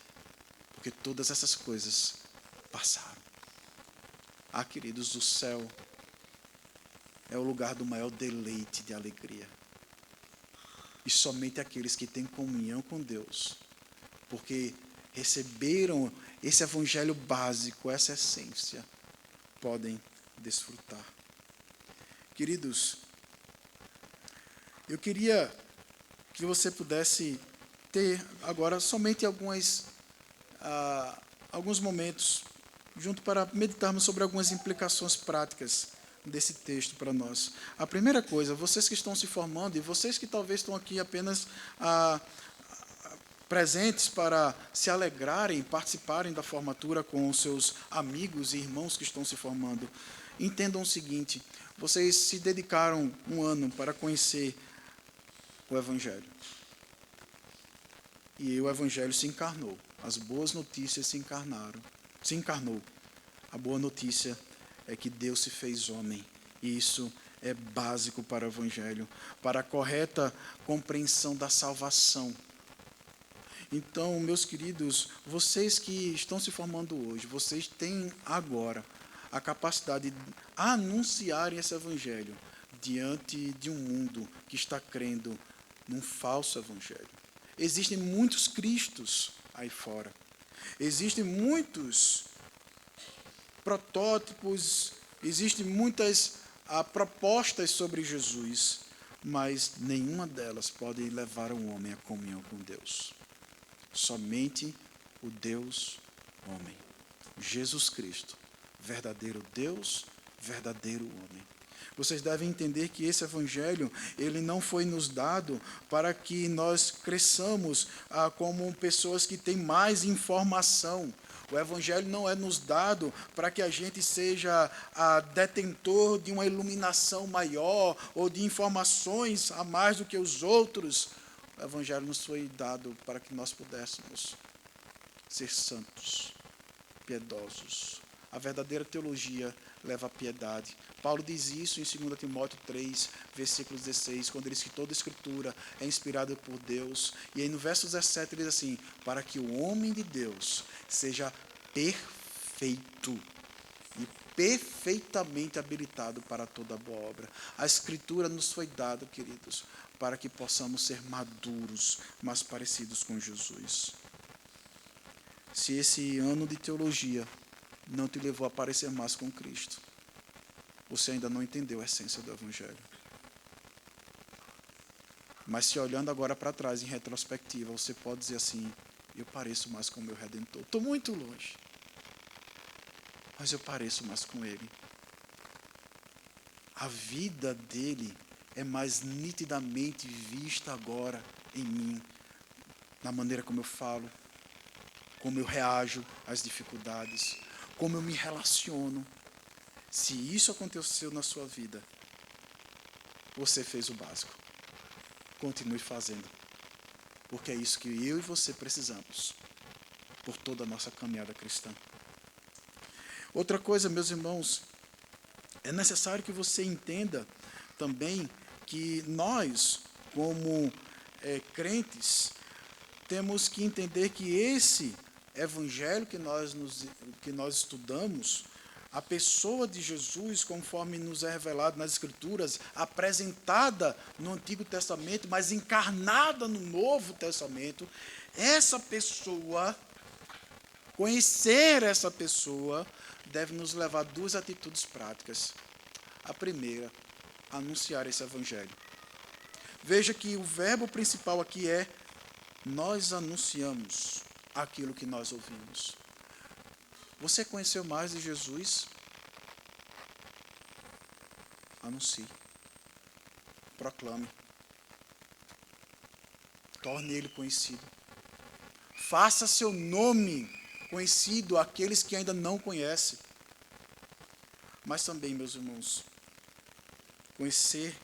porque todas essas coisas passaram. Ah, queridos, o céu é o lugar do maior deleite de alegria. E somente aqueles que têm comunhão com Deus, porque receberam esse evangelho básico, essa essência, podem desfrutar. Queridos, eu queria que você pudesse ter agora somente alguns momentos junto para meditarmos sobre algumas implicações práticas desse texto para nós. A primeira coisa, vocês que estão se formando e vocês que talvez estão aqui apenas presentes para se alegrarem, participarem da formatura com os seus amigos e irmãos que estão se formando, entendam o seguinte: vocês se dedicaram um ano para conhecer o Evangelho. E o Evangelho se encarnou. As boas notícias se encarnou. A boa notícia é que Deus se fez homem. E isso é básico para o Evangelho, para a correta compreensão da salvação. Então, meus queridos, vocês que estão se formando hoje, vocês têm agora a capacidade de anunciarem esse Evangelho diante de um mundo que está crendo num falso Evangelho. Existem muitos cristos aí fora. Existem muitos protótipos, existem muitas propostas sobre Jesus, mas nenhuma delas pode levar um homem à comunhão com Deus. Somente o Deus homem, Jesus Cristo, verdadeiro Deus, verdadeiro homem. Vocês devem entender que esse Evangelho, ele não foi nos dado para que nós cresçamos como pessoas que têm mais informação. O Evangelho não é nos dado para que a gente seja detentor de uma iluminação maior ou de informações a mais do que os outros. O Evangelho nos foi dado para que nós pudéssemos ser santos, piedosos. A verdadeira teologia leva à piedade. Paulo diz isso em 2 Timóteo 3, versículo 16, quando ele diz que toda Escritura é inspirada por Deus. E aí no verso 17 ele diz assim: para que o homem de Deus seja perfeito e perfeitamente habilitado para toda boa obra. A Escritura nos foi dada, queridos, para que possamos ser maduros, mais parecidos com Jesus. Se esse ano de teologia não te levou a parecer mais com Cristo, você ainda não entendeu a essência do Evangelho. Mas se olhando agora para trás, em retrospectiva, você pode dizer assim: eu pareço mais com o meu Redentor. Estou muito longe, mas eu pareço mais com Ele. A vida dele é mais nitidamente vista agora em mim, na maneira como eu falo, como eu reajo às dificuldades, como eu me relaciono. Se isso aconteceu na sua vida, você fez o básico. Continue fazendo, porque é isso que eu e você precisamos por toda a nossa caminhada cristã. Outra coisa, meus irmãos, é necessário que você entenda também que nós, como crentes, temos que entender que esse Evangelho que nós estudamos, a pessoa de Jesus, conforme nos é revelado nas Escrituras, apresentada no Antigo Testamento, mas encarnada no Novo Testamento, essa pessoa, conhecer essa pessoa, deve nos levar a duas atitudes práticas. A primeira, anunciar esse Evangelho. Veja que o verbo principal aqui é: nós anunciamos aquilo que nós ouvimos. Você conheceu mais de Jesus? Anuncie. Proclame. Torne ele conhecido. Faça seu nome conhecido àqueles que ainda não conhecem. Mas também, meus irmãos, conhecer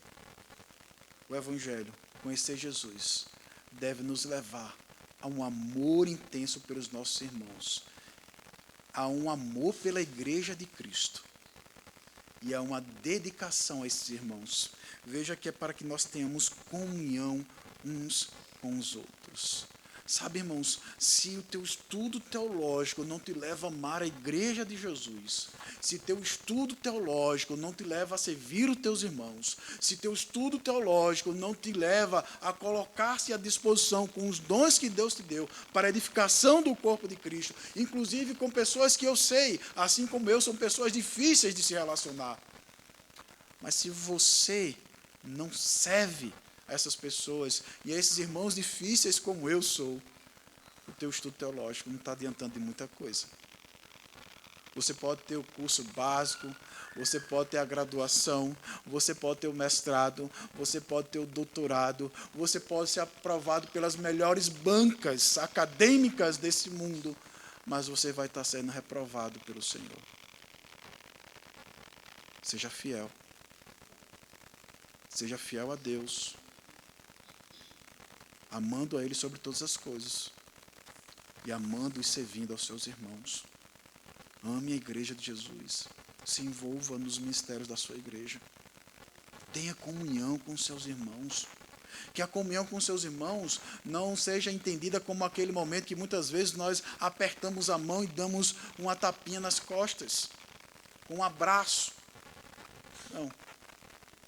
o Evangelho, conhecer Jesus, deve nos levar a um amor intenso pelos nossos irmãos, a um amor pela Igreja de Cristo e a uma dedicação a esses irmãos. Veja que é para que nós tenhamos comunhão uns com os outros. Sabe, irmãos, se o teu estudo teológico não te leva a amar a Igreja de Jesus, se teu estudo teológico não te leva a servir os teus irmãos, se teu estudo teológico não te leva a colocar-se à disposição com os dons que Deus te deu para a edificação do corpo de Cristo, inclusive com pessoas que eu sei, assim como eu, são pessoas difíceis de se relacionar. Mas se você não serve a essas pessoas e a esses irmãos difíceis como eu sou, o teu estudo teológico não está adiantando de muita coisa. Você pode ter o curso básico, você pode ter a graduação, você pode ter o mestrado, você pode ter o doutorado, você pode ser aprovado pelas melhores bancas acadêmicas desse mundo, mas você vai estar sendo reprovado pelo Senhor. Seja fiel. Seja fiel a Deus, amando a Ele sobre todas as coisas e amando e servindo aos seus irmãos. Ame a igreja de Jesus. Se envolva nos ministérios da sua igreja. Tenha comunhão com seus irmãos. Que a comunhão com seus irmãos não seja entendida como aquele momento que muitas vezes nós apertamos a mão e damos uma tapinha nas costas, um abraço. Não.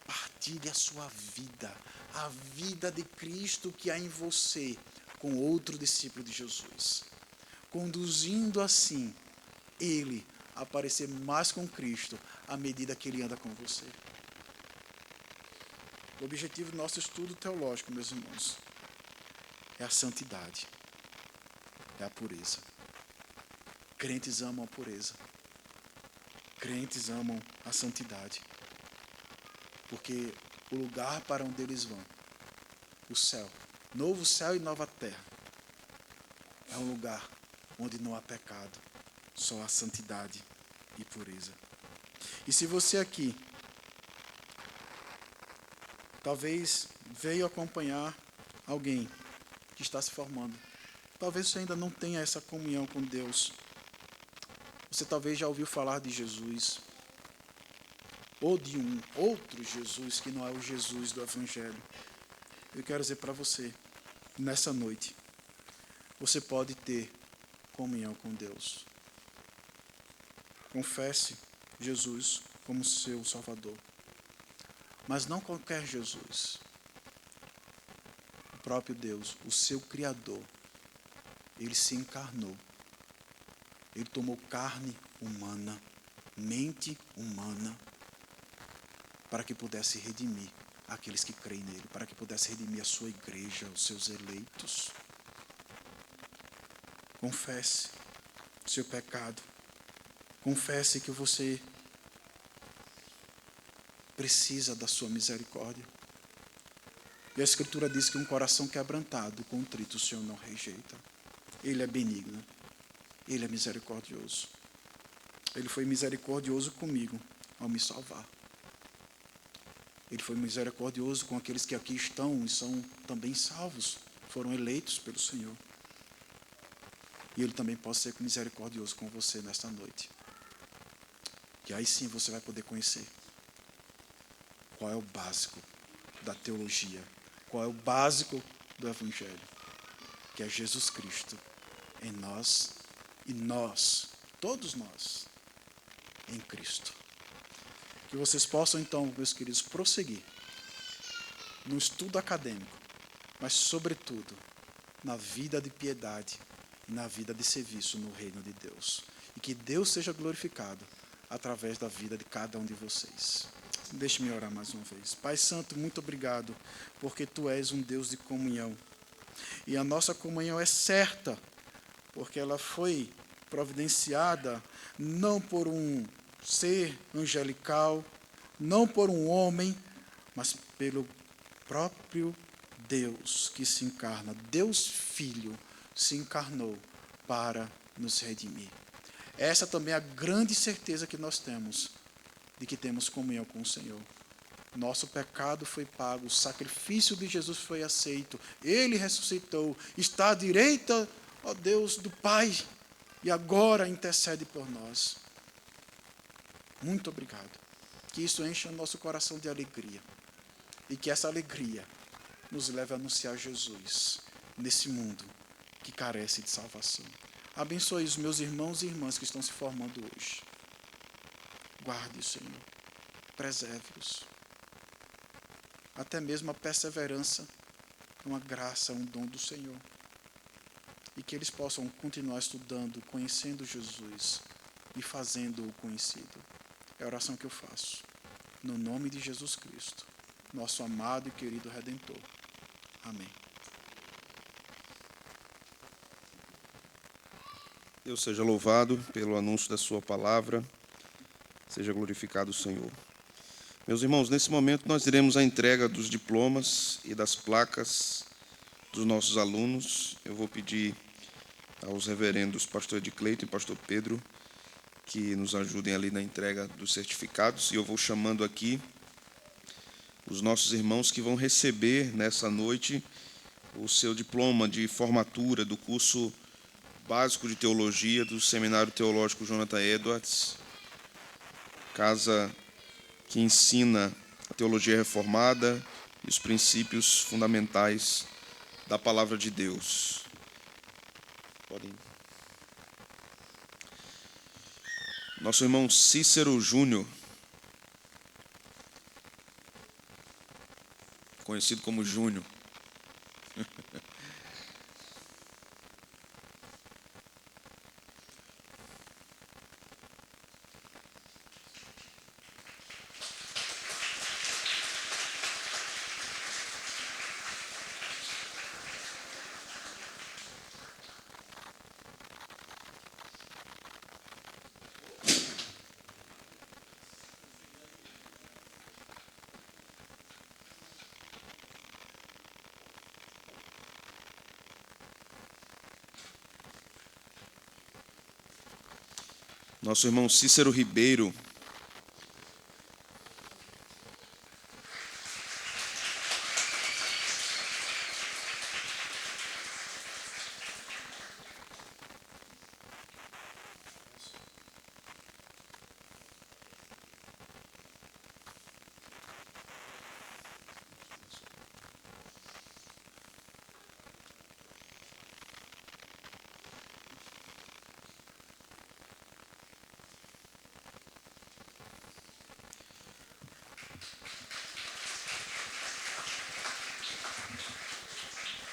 Partilhe a sua vida, a vida de Cristo que há em você, com outro discípulo de Jesus. Conduzindo assim ele a parecer mais com Cristo à medida que ele anda com você. O objetivo do nosso estudo teológico, meus irmãos, é a santidade, é a pureza. Crentes amam a pureza. Crentes amam a santidade. Porque o lugar para onde eles vão, o céu, novo céu e nova terra, é um lugar onde não há pecado, só há santidade e pureza. E se você aqui talvez veio acompanhar alguém que está se formando, talvez você ainda não tenha essa comunhão com Deus, você talvez já ouviu falar de Jesus, ou de um outro Jesus que não é o Jesus do Evangelho. Eu quero dizer para você, nessa noite, você pode ter comunhão com Deus. Confesse Jesus como seu Salvador. Mas não qualquer Jesus. O próprio Deus, o seu Criador, ele se encarnou. Ele tomou carne humana, mente humana, para que pudesse redimir aqueles que creem nele, para que pudesse redimir a sua igreja, os seus eleitos. Confesse o seu pecado. Confesse que você precisa da sua misericórdia. E a Escritura diz que um coração quebrantado, contrito, o Senhor não rejeita. Ele é benigno. Ele é misericordioso. Ele foi misericordioso comigo ao me salvar. Ele foi misericordioso com aqueles que aqui estão e são também salvos, foram eleitos pelo Senhor. E Ele também pode ser misericordioso com você nesta noite. Que aí sim você vai poder conhecer qual é o básico da teologia, qual é o básico do Evangelho, que é Jesus Cristo em nós e nós, todos nós, em Cristo. Que vocês possam, então, meus queridos, prosseguir no estudo acadêmico, mas, sobretudo, na vida de piedade e na vida de serviço no reino de Deus. E que Deus seja glorificado através da vida de cada um de vocês. Deixe-me orar mais uma vez. Pai Santo, muito obrigado, porque Tu és um Deus de comunhão. E a nossa comunhão é certa, porque ela foi providenciada não por um ser angelical, não por um homem, mas pelo próprio Deus que se encarna. Deus Filho se encarnou para nos redimir. Essa também é a grande certeza que nós temos, de que temos comunhão com o Senhor. Nosso pecado foi pago, o sacrifício de Jesus foi aceito, Ele ressuscitou, está à direita, ó Deus, do Pai, e agora intercede por nós. Muito obrigado. Que isso encha o nosso coração de alegria. E que essa alegria nos leve a anunciar Jesus nesse mundo que carece de salvação. Abençoe os meus irmãos e irmãs que estão se formando hoje. Guarde, Senhor. Preserve-os. Até mesmo a perseverança é uma graça, um dom do Senhor. E que eles possam continuar estudando, conhecendo Jesus e fazendo-o conhecido. É a oração que eu faço. No nome de Jesus Cristo, nosso amado e querido Redentor. Amém. Deus seja louvado pelo anúncio da sua palavra. Seja glorificado o Senhor. Meus irmãos, nesse momento nós iremos à entrega dos diplomas e das placas dos nossos alunos. Eu vou pedir aos reverendos pastor Edcleito e pastor Pedro que nos ajudem ali na entrega dos certificados. E eu vou chamando aqui os nossos irmãos que vão receber nessa noite o seu diploma de formatura do curso básico de teologia do Seminário Teológico Jonathan Edwards, casa que ensina a teologia reformada e os princípios fundamentais da palavra de Deus. Podem. Nosso irmão Cícero Júnior, conhecido como Júnior. Nosso irmão Cícero Ribeiro.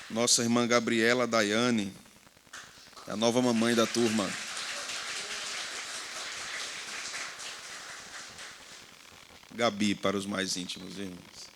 Nossa irmã Gabriela Daiane, a nova mamãe da turma. Gabi, para os mais íntimos, irmãos.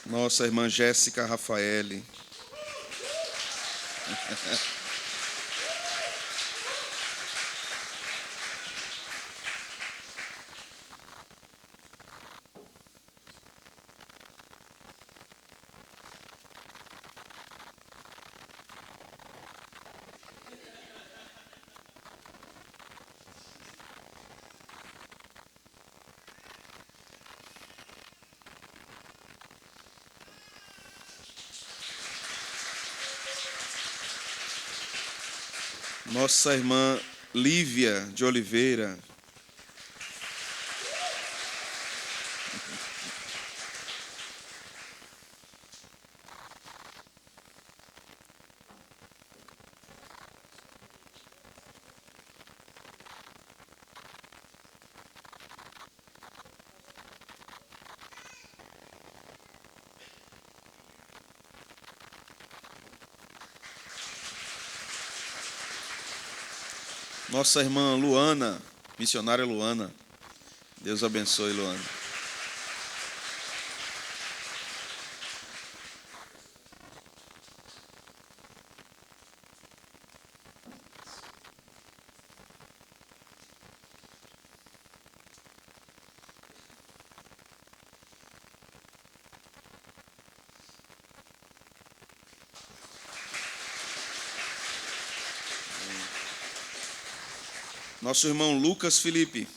Nossa irmã Jéssica Rafaele. Nossa irmã Lívia de Oliveira. Nossa irmã Luana, missionária Luana. Deus abençoe, Luana. Nosso irmão Lucas Felipe.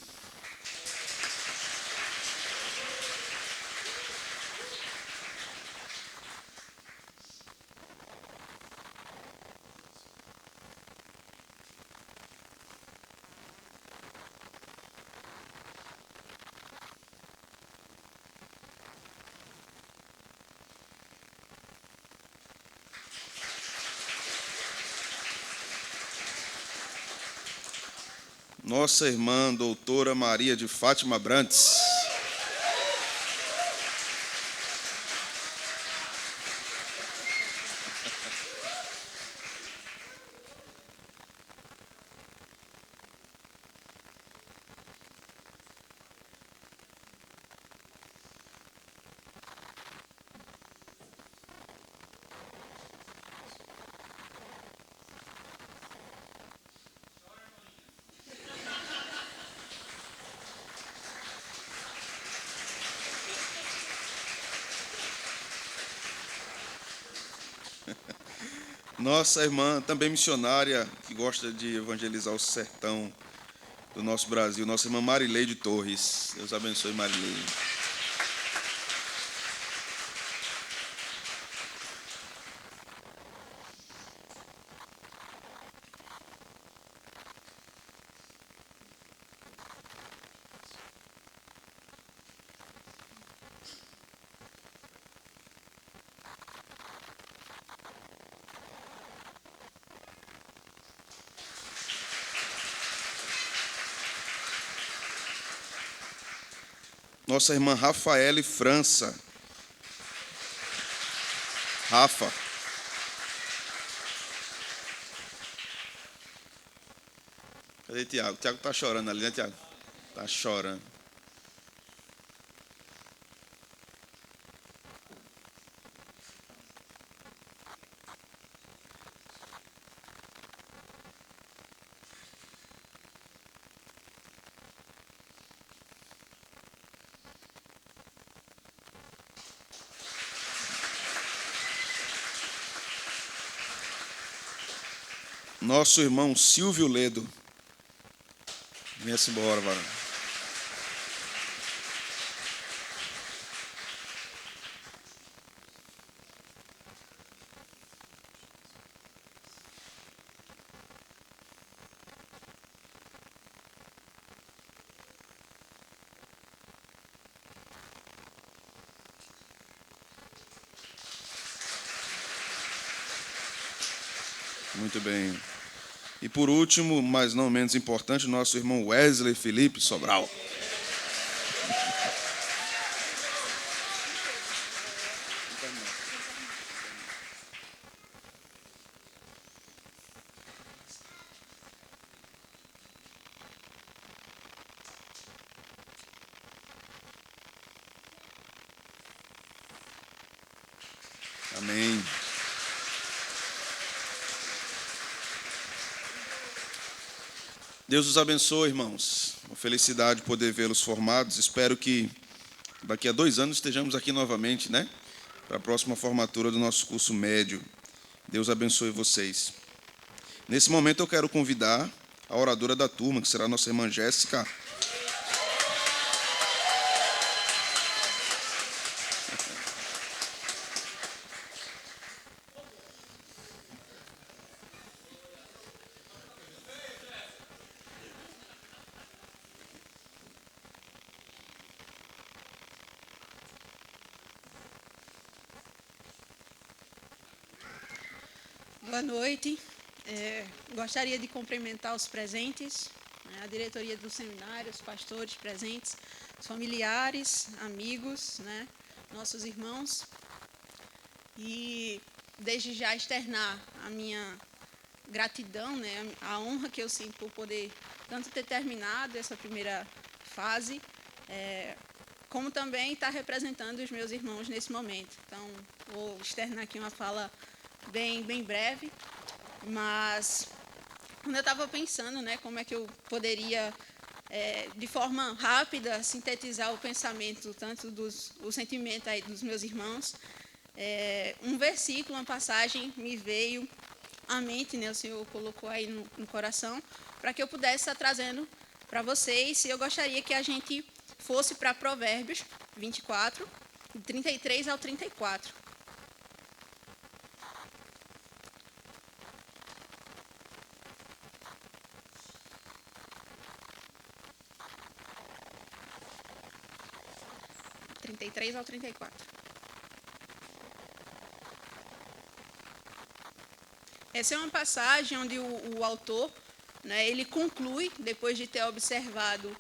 Nossa irmã doutora Maria de Fátima Brantes. Nossa irmã, também missionária, que gosta de evangelizar o sertão do nosso Brasil, nossa irmã Marileide Torres. Deus abençoe, Marileide. Nossa irmã Rafaele França. Rafa. Cadê Tiago? Tiago está chorando ali, né, Tiago? Está chorando. Nosso irmão Silvio Ledo. Venha-se embora, varão. Muito bem. E por último, mas não menos importante, nosso irmão Wesley Felipe Sobral. Amém. Deus os abençoe, irmãos. Uma felicidade poder vê-los formados. Espero que daqui a 2 anos estejamos aqui novamente, né? Para a próxima formatura do nosso curso médio. Deus abençoe vocês. Nesse momento eu quero convidar a oradora da turma, que será a nossa irmã Jéssica. Boa noite. Gostaria de cumprimentar os presentes, né, a diretoria do seminário, os pastores presentes, os familiares, amigos, né, nossos irmãos. E desde já externar a minha gratidão, né, a honra que eu sinto por poder tanto ter terminado essa primeira fase, como também estar representando os meus irmãos nesse momento. Então, vou externar aqui uma fala bem breve, mas quando eu estava pensando, né, como é que eu poderia, de forma rápida, sintetizar o pensamento, tanto o sentimento aí dos meus irmãos, um versículo, uma passagem me veio à mente, né, o Senhor colocou aí no coração, para que eu pudesse estar trazendo para vocês, e eu gostaria que a gente fosse para Provérbios 24, 33 ao 34. Ao 34. Essa é uma passagem onde o autor, né, ele conclui, depois de ter observado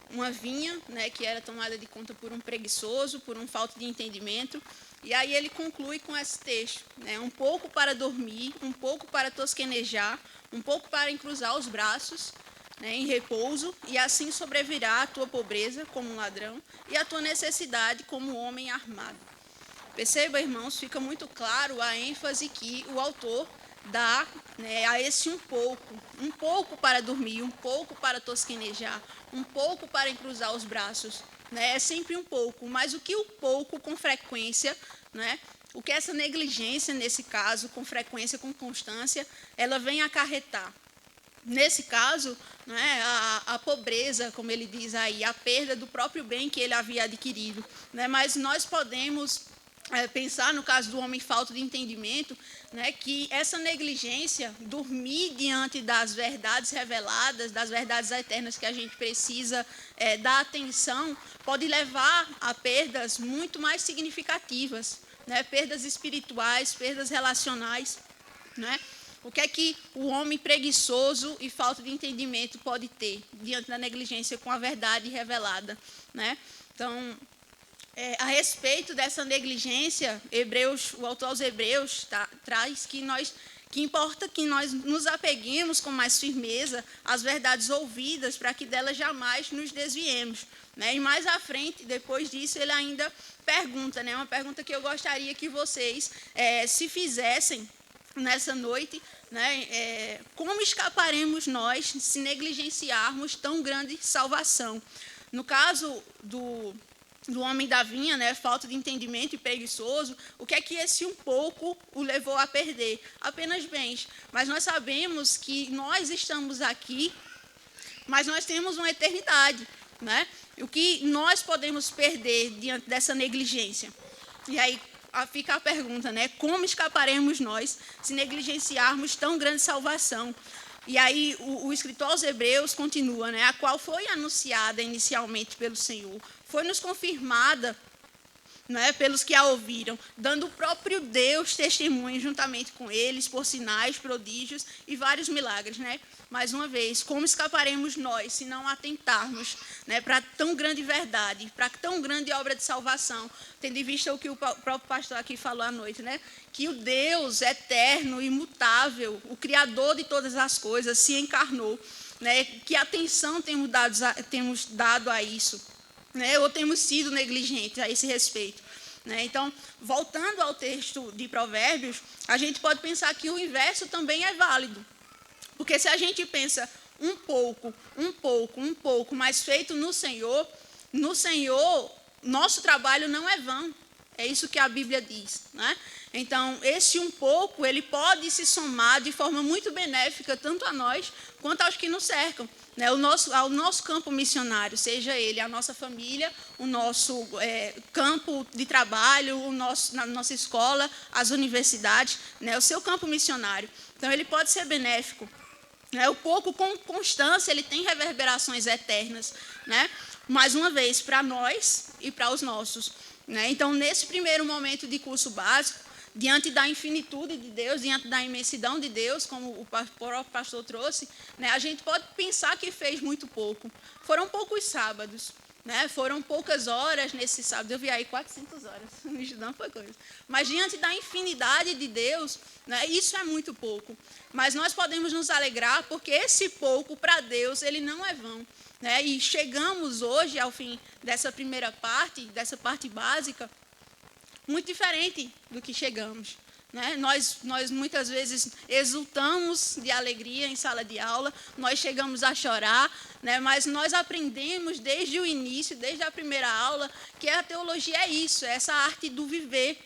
uma vinha, né, que era tomada de conta por um preguiçoso, por um falta de entendimento, e aí ele conclui com esse texto, né, um pouco para dormir, um pouco para tosquenejar, um pouco para encruzar os braços, né, em repouso, e assim sobrevirá a tua pobreza como um ladrão e a tua necessidade como um homem armado. Perceba, irmãos, fica muito claro a ênfase que o autor dá, né, a esse um pouco para dormir, um pouco para tosquenejar, um pouco para encruzar os braços, né, é sempre um pouco, mas o que o pouco com frequência, né, o que essa negligência, nesse caso, com frequência, com constância, ela vem acarretar? Nesse caso, né, a pobreza, como ele diz aí, a perda do próprio bem que ele havia adquirido. Né, mas nós podemos pensar, no caso do homem falto de entendimento, né, que essa negligência, dormir diante das verdades reveladas, das verdades eternas que a gente precisa dar atenção, pode levar a perdas muito mais significativas, né, perdas espirituais, perdas relacionais, né? O que é que o homem preguiçoso e falta de entendimento pode ter diante da negligência com a verdade revelada, né? Então, a respeito dessa negligência, o autor aos Hebreus traz que importa que nós nos apeguemos com mais firmeza às verdades ouvidas, para que delas jamais nos desviemos. Né? E mais à frente, depois disso, ele ainda pergunta, né? Uma pergunta que eu gostaria que vocês se fizessem nessa noite, né? Como escaparemos nós se negligenciarmos tão grande salvação? No caso do homem da vinha, né, falta de entendimento e preguiçoso, o que é que esse um pouco o levou a perder? Apenas bens. Mas nós sabemos que nós estamos aqui, mas nós temos uma eternidade, né? O que nós podemos perder diante dessa negligência? E aí fica a pergunta, né? Como escaparemos nós se negligenciarmos tão grande salvação? E aí o escritor aos Hebreus continua, né? A qual foi anunciada inicialmente pelo Senhor, foi nos confirmada, né, pelos que a ouviram, dando o próprio Deus testemunho juntamente com eles, por sinais, prodígios e vários milagres, né? Mais uma vez, como escaparemos nós se não atentarmos, né, para tão grande verdade, para tão grande obra de salvação, tendo em vista o que o próprio pastor aqui falou à noite, né? Que o Deus eterno, imutável, o Criador de todas as coisas, se encarnou, né? Que atenção temos dado a isso, né? Ou temos sido negligentes a esse respeito, né? Então, voltando ao texto de Provérbios, a gente pode pensar que o inverso também é válido. Porque se a gente pensa um pouco, mas feito no Senhor, nosso trabalho não é vão. É isso que a Bíblia diz, né? Então, esse um pouco, ele pode se somar de forma muito benéfica, tanto a nós, quanto aos que nos cercam, né? Ao nosso campo missionário, seja ele a nossa família, o nosso campo de trabalho, na nossa escola, as universidades, né? O seu campo missionário. Então, ele pode ser benéfico. O pouco com constância, ele tem reverberações eternas, né? Mais uma vez, para nós e para os nossos, né? Então, nesse primeiro momento de curso básico, diante da infinitude de Deus, diante da imensidão de Deus, como o próprio pastor trouxe, né? A gente pode pensar que fez muito pouco. Foram poucos sábados, né? Foram poucas horas nesse sábado. Eu vi aí 400 horas, não foi coisa. Mas diante da infinidade de Deus, né, isso é muito pouco. Mas nós podemos nos alegrar porque esse pouco para Deus, ele não é vão. Né? E chegamos hoje ao fim dessa primeira parte, dessa parte básica, muito diferente do que chegamos. Né? Nós muitas vezes exultamos de alegria em sala de aula, nós chegamos a chorar, né? Mas nós aprendemos desde o início, desde a primeira aula, que a teologia é isso, é essa arte do viver.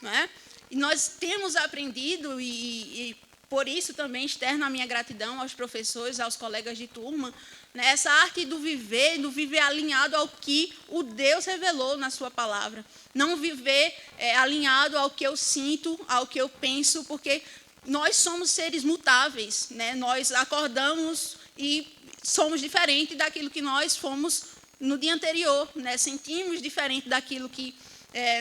Né? E nós temos aprendido, e por isso também externo a minha gratidão aos professores, aos colegas de turma, né? Essa arte do viver alinhado ao que o Deus revelou na sua palavra. Não viver alinhado ao que eu sinto, ao que eu penso, porque nós somos seres mutáveis, né? Nós acordamos e somos diferentes daquilo que nós fomos no dia anterior, né? Sentimos diferente daquilo que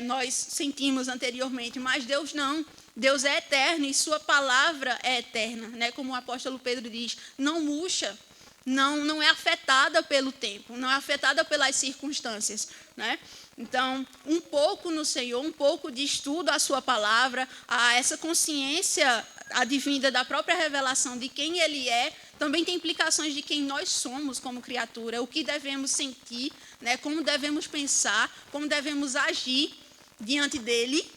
nós sentimos anteriormente, mas Deus não. Deus é eterno e sua palavra é eterna, né? Como o apóstolo Pedro diz, não murcha, não é afetada pelo tempo, não é afetada pelas circunstâncias, né? Então, um pouco no Senhor, um pouco de estudo à sua palavra, a essa consciência advinda da própria revelação de quem Ele é, também tem implicações de quem nós somos como criatura, o que devemos sentir, né? Como devemos pensar, como devemos agir diante dEle,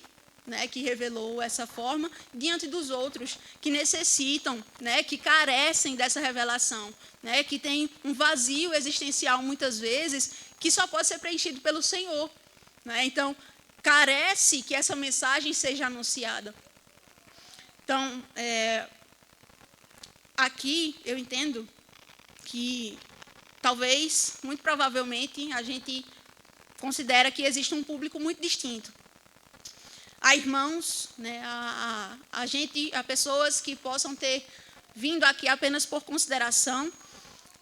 né, que revelou essa forma, diante dos outros que necessitam, né, que carecem dessa revelação, né, que tem um vazio existencial muitas vezes que só pode ser preenchido pelo Senhor, né? Então, carece que essa mensagem seja anunciada. Então, aqui eu entendo que talvez, muito provavelmente, a gente considera que existe um público muito distinto. Há irmãos, né, há pessoas que possam ter vindo aqui apenas por consideração,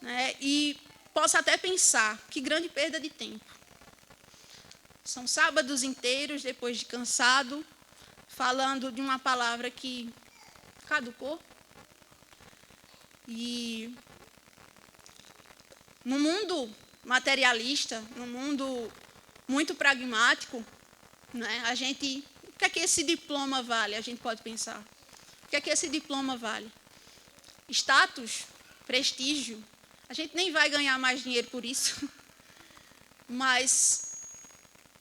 né, e possa até pensar, que grande perda de tempo. São sábados inteiros, depois de cansado, falando de uma palavra que caducou. E no mundo materialista, no mundo muito pragmático, né, o que é que esse diploma vale? A gente pode pensar. O que é que esse diploma vale? Status, prestígio. A gente nem vai ganhar mais dinheiro por isso. Mas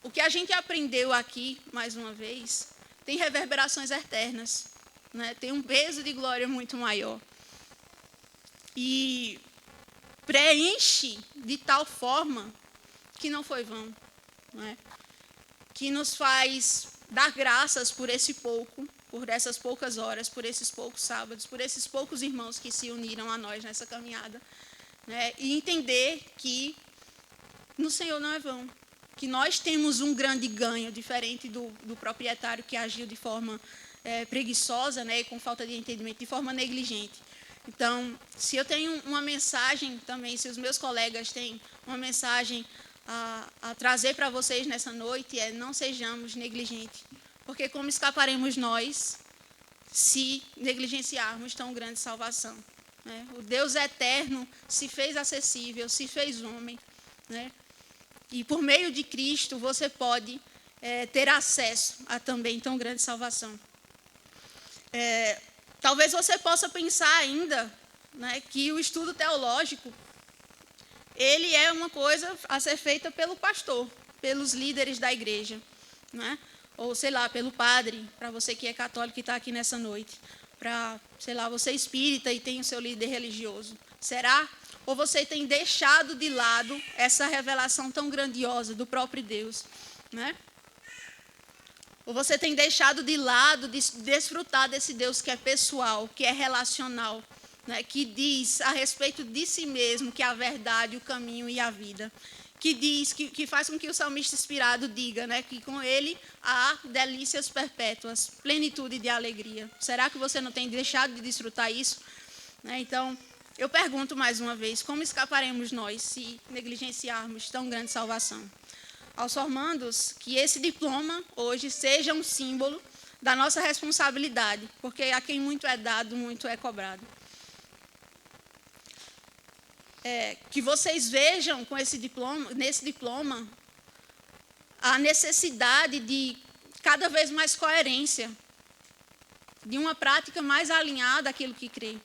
o que a gente aprendeu aqui, mais uma vez, tem reverberações eternas, né? Tem um peso de glória muito maior. E preenche de tal forma que não foi vão, né? Que nos faz dar graças por esse pouco, por essas poucas horas, por esses poucos sábados, por esses poucos irmãos que se uniram a nós nessa caminhada, né? E entender que no Senhor não é vão, que nós temos um grande ganho, diferente do proprietário que agiu de forma preguiçosa, né, e com falta de entendimento, de forma negligente. Então, se eu tenho uma mensagem também, se os meus colegas têm uma mensagem a trazer para vocês nessa noite, não sejamos negligentes, porque como escaparemos nós se negligenciarmos tão grande salvação, né? O Deus eterno se fez acessível, se fez homem, né? E por meio de Cristo você pode ter acesso a também tão grande salvação. Talvez você possa pensar ainda, né, que o estudo teológico ele é uma coisa a ser feita pelo pastor, pelos líderes da igreja, né? Ou, sei lá, pelo padre, para você que é católico e está aqui nessa noite, para, sei lá, você é espírita e tem o seu líder religioso. Será? Ou você tem deixado de lado essa revelação tão grandiosa do próprio Deus, né? Ou você tem deixado de lado de desfrutar desse Deus que é pessoal, que é relacional, né? Que diz a respeito de si mesmo que é a verdade, o caminho e a vida. Que diz, que faz com que o salmista inspirado diga, né, que com ele há delícias perpétuas, plenitude de alegria. Será que você não tem deixado de desfrutar isso? Né? Então, eu pergunto mais uma vez, como escaparemos nós se negligenciarmos tão grande salvação? Aos formandos, que esse diploma hoje seja um símbolo da nossa responsabilidade, porque a quem muito é dado, muito é cobrado. Que vocês vejam com nesse diploma a necessidade de cada vez mais coerência, de uma prática mais alinhada àquilo que crê,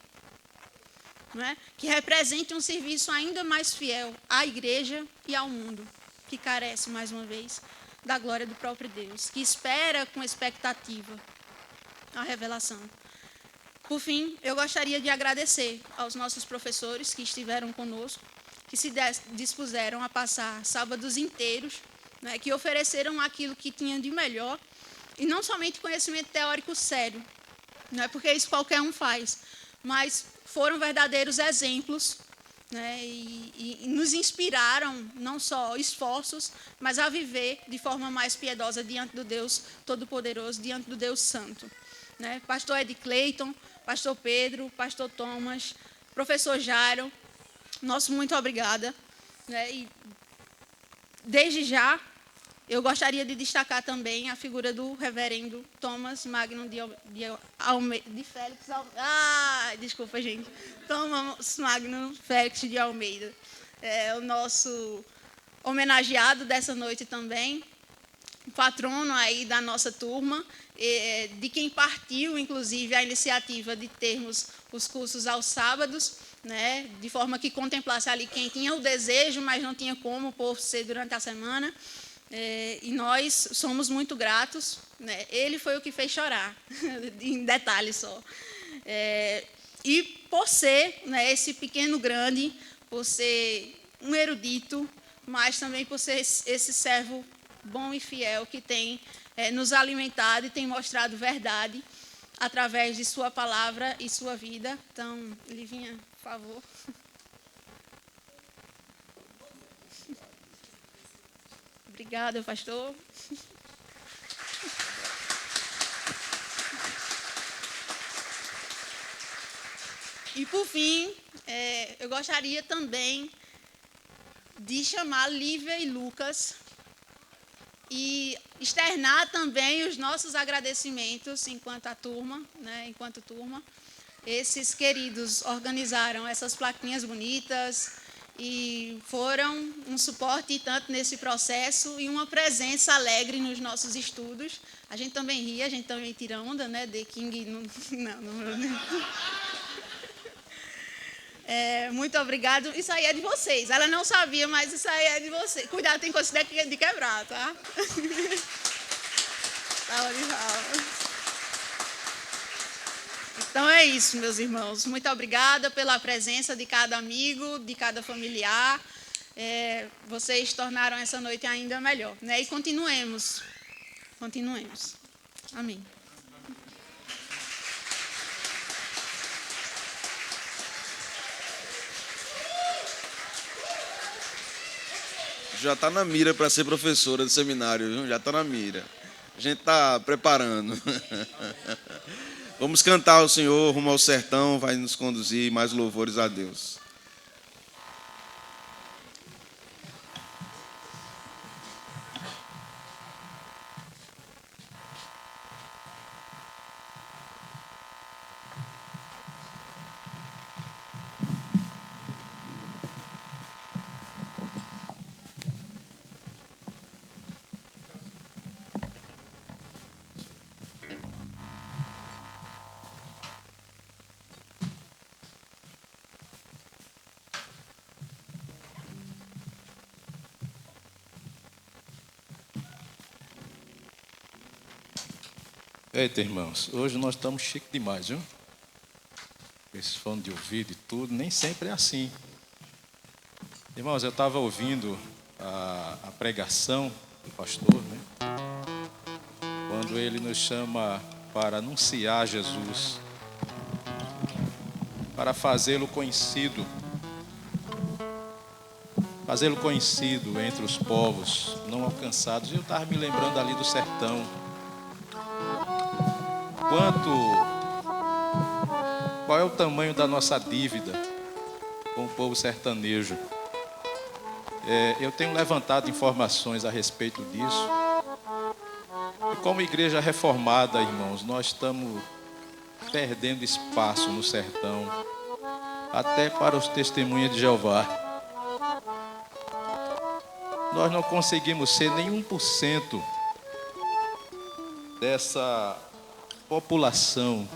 não é? Que represente um serviço ainda mais fiel à igreja e ao mundo, que carece, mais uma vez, da glória do próprio Deus, que espera com expectativa a revelação. Por fim, eu gostaria de agradecer aos nossos professores que estiveram conosco, que se dispuseram a passar sábados inteiros, né, que ofereceram aquilo que tinham de melhor, e não somente conhecimento teórico sério, não é porque isso qualquer um faz, mas foram verdadeiros exemplos, né, e nos inspiraram não só esforços, mas a viver de forma mais piedosa diante do Deus Todo-Poderoso, diante do Deus Santo. Né? Pastor Ed Clayton, Pastor Pedro, Pastor Thomas, Professor Jairo, nosso muito obrigada. Né? E desde já, eu gostaria de destacar também a figura do reverendo Thomas Magno de Félix Almeida. Desculpa, gente. Thomas Magno Félix de Almeida. É o nosso homenageado dessa noite também, patrono aí da nossa turma, de quem partiu, inclusive, a iniciativa de termos os cursos aos sábados, né, de forma que contemplasse ali quem tinha o desejo, mas não tinha como, por ser durante a semana. E nós somos muito gratos. Né? Ele foi o que fez chorar, em detalhe só. E por ser, né, esse pequeno grande, por ser um erudito, mas também por ser esse servo bom e fiel que tem nos alimentado e tem mostrado verdade através de sua palavra e sua vida. Então, Livinha, por favor. Obrigada, pastor. E, por fim, eu gostaria também de chamar Lívia e Lucas e externar também os nossos agradecimentos enquanto turma. Esses queridos organizaram essas plaquinhas bonitas e foram um suporte e tanto nesse processo e uma presença alegre nos nossos estudos. A gente também ri, a gente também tira onda, né? The King não. Muito obrigado. Isso aí é de vocês. Ela não sabia, mas isso aí é de vocês. Cuidado, tem coisa de quebrar, tá? Então é isso, meus irmãos. Muito obrigada pela presença de cada amigo, de cada familiar. Vocês tornaram essa noite ainda melhor, né? E continuemos. Amém. Já está na mira para ser professora do seminário, viu? Já está na mira. A gente está preparando. Vamos cantar ao Senhor, rumo ao sertão, vai nos conduzir, mais louvores a Deus. Eita, irmãos, hoje nós estamos chique demais, viu? Esses fones de ouvido e tudo, nem sempre é assim. Irmãos, eu estava ouvindo a pregação do pastor, né? Quando ele nos chama para anunciar Jesus, para fazê-lo conhecido entre os povos não alcançados. Eu estava me lembrando ali do sertão. Qual é o tamanho da nossa dívida com o povo sertanejo? Eu tenho levantado informações a respeito disso. E como igreja reformada, irmãos, nós estamos perdendo espaço no sertão, até para os testemunhas de Jeová. Nós não conseguimos ser nem 1% dessa população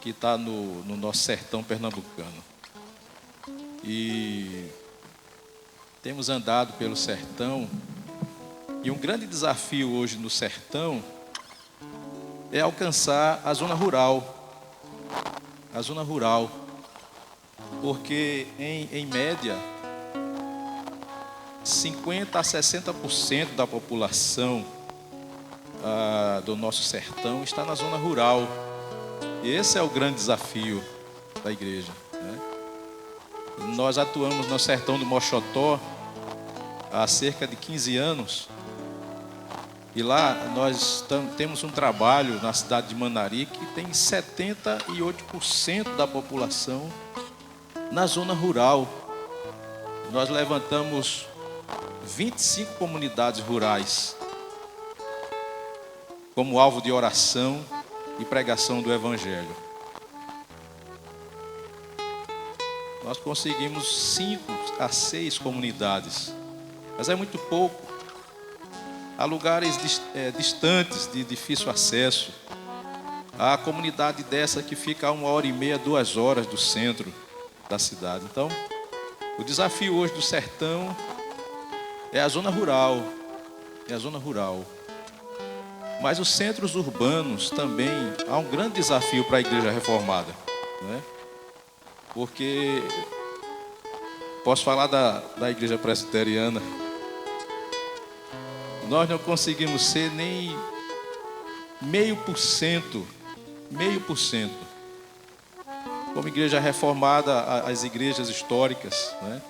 que está no nosso sertão pernambucano. E temos andado pelo sertão, e um grande desafio hoje no sertão é alcançar a zona rural. A zona rural, porque em média 50% a 60% da população do nosso sertão está na zona rural. E esse é o grande desafio da igreja, né? Nós atuamos no sertão do Moxotó há cerca de 15 anos. E lá nós temos um trabalho na cidade de Manari que tem 78% da população na zona rural. Nós levantamos 25 comunidades rurais como alvo de oração e pregação do Evangelho. Nós conseguimos 5 a 6 comunidades, mas é muito pouco. Há lugares distantes, de difícil acesso. Há comunidade dessa que fica a 1h30, 2 horas do centro da cidade. Então, o desafio hoje do sertão é a zona rural. Mas os centros urbanos também há um grande desafio para a igreja reformada, né? Porque posso falar da igreja presbiteriana. Nós não conseguimos ser nem 0,5%, como igreja reformada, as igrejas históricas, né?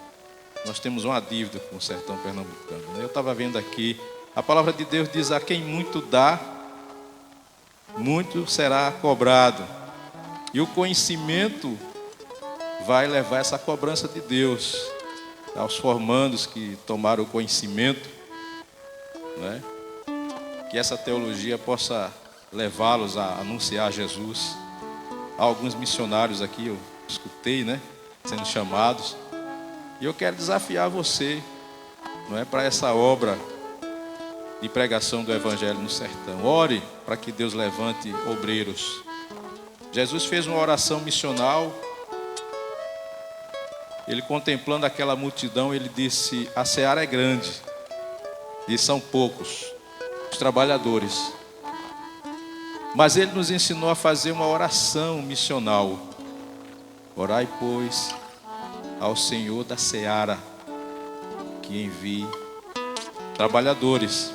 Nós temos uma dívida com o sertão pernambucano, né? Eu estava vendo aqui, a palavra de Deus diz: a quem muito dá, muito será cobrado. E o conhecimento vai levar essa cobrança de Deus aos formandos que tomaram o conhecimento, né? Que essa teologia possa levá-los a anunciar Jesus. Há alguns missionários aqui, eu escutei, né, sendo chamados. E eu quero desafiar você, não é, para essa obra de pregação do Evangelho no sertão. Ore para que Deus levante obreiros. Jesus fez uma oração missional. Ele, contemplando aquela multidão, ele disse: a seara é grande e são poucos os trabalhadores. Mas ele nos ensinou a fazer uma oração missional. Orai, pois, ao Senhor da seara, que envie trabalhadores,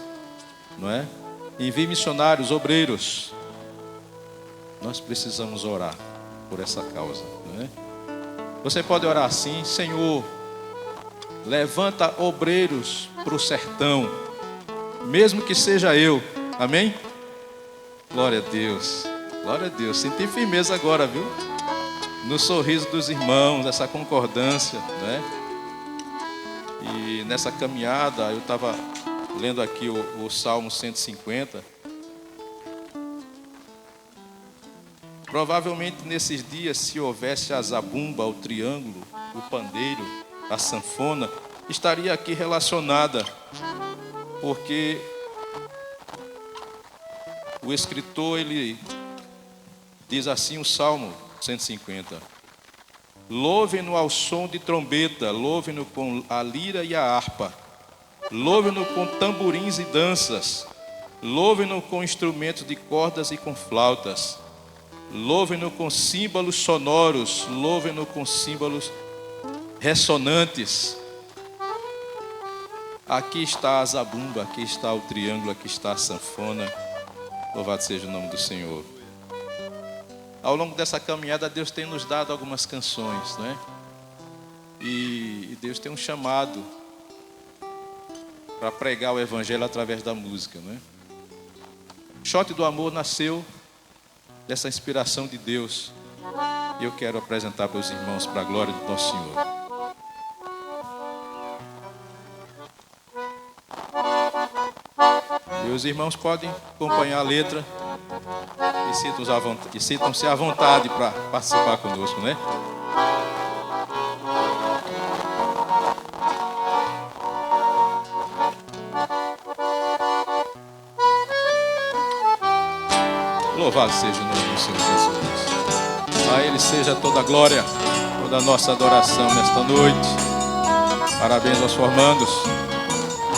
não é? Envie missionários, obreiros. Nós precisamos orar por essa causa, não é? Você pode orar assim: Senhor, levanta obreiros para o sertão, mesmo que seja eu. Amém? Glória a Deus, glória a Deus. Senti firmeza agora, viu? No sorriso dos irmãos, essa concordância, né? E nessa caminhada, eu estava lendo aqui o Salmo 150. Provavelmente nesses dias, se houvesse a zabumba, o triângulo, o pandeiro, a sanfona, estaria aqui relacionada, porque o escritor, ele diz assim, o Salmo 150: louve-no ao som de trombeta, louve-no com a lira e a harpa, louve-no com tamborins e danças, louve-no com instrumentos de cordas e com flautas, louve-no com símbolos sonoros, louve-no com símbolos ressonantes. Aqui está a zabumba, aqui está o triângulo, aqui está a sanfona. Louvado seja o nome do Senhor. Ao longo dessa caminhada, Deus tem nos dado algumas canções, né? E Deus tem um chamado para pregar o Evangelho através da música, né? Shot do Amor nasceu dessa inspiração de Deus. E eu quero apresentar para os irmãos, para a glória do nosso Senhor. E os irmãos podem acompanhar a letra e sintam-se à vontade para participar conosco, né? Louvado seja o nome do Senhor Jesus. A Ele seja toda a glória, toda a nossa adoração nesta noite. Parabéns aos formandos.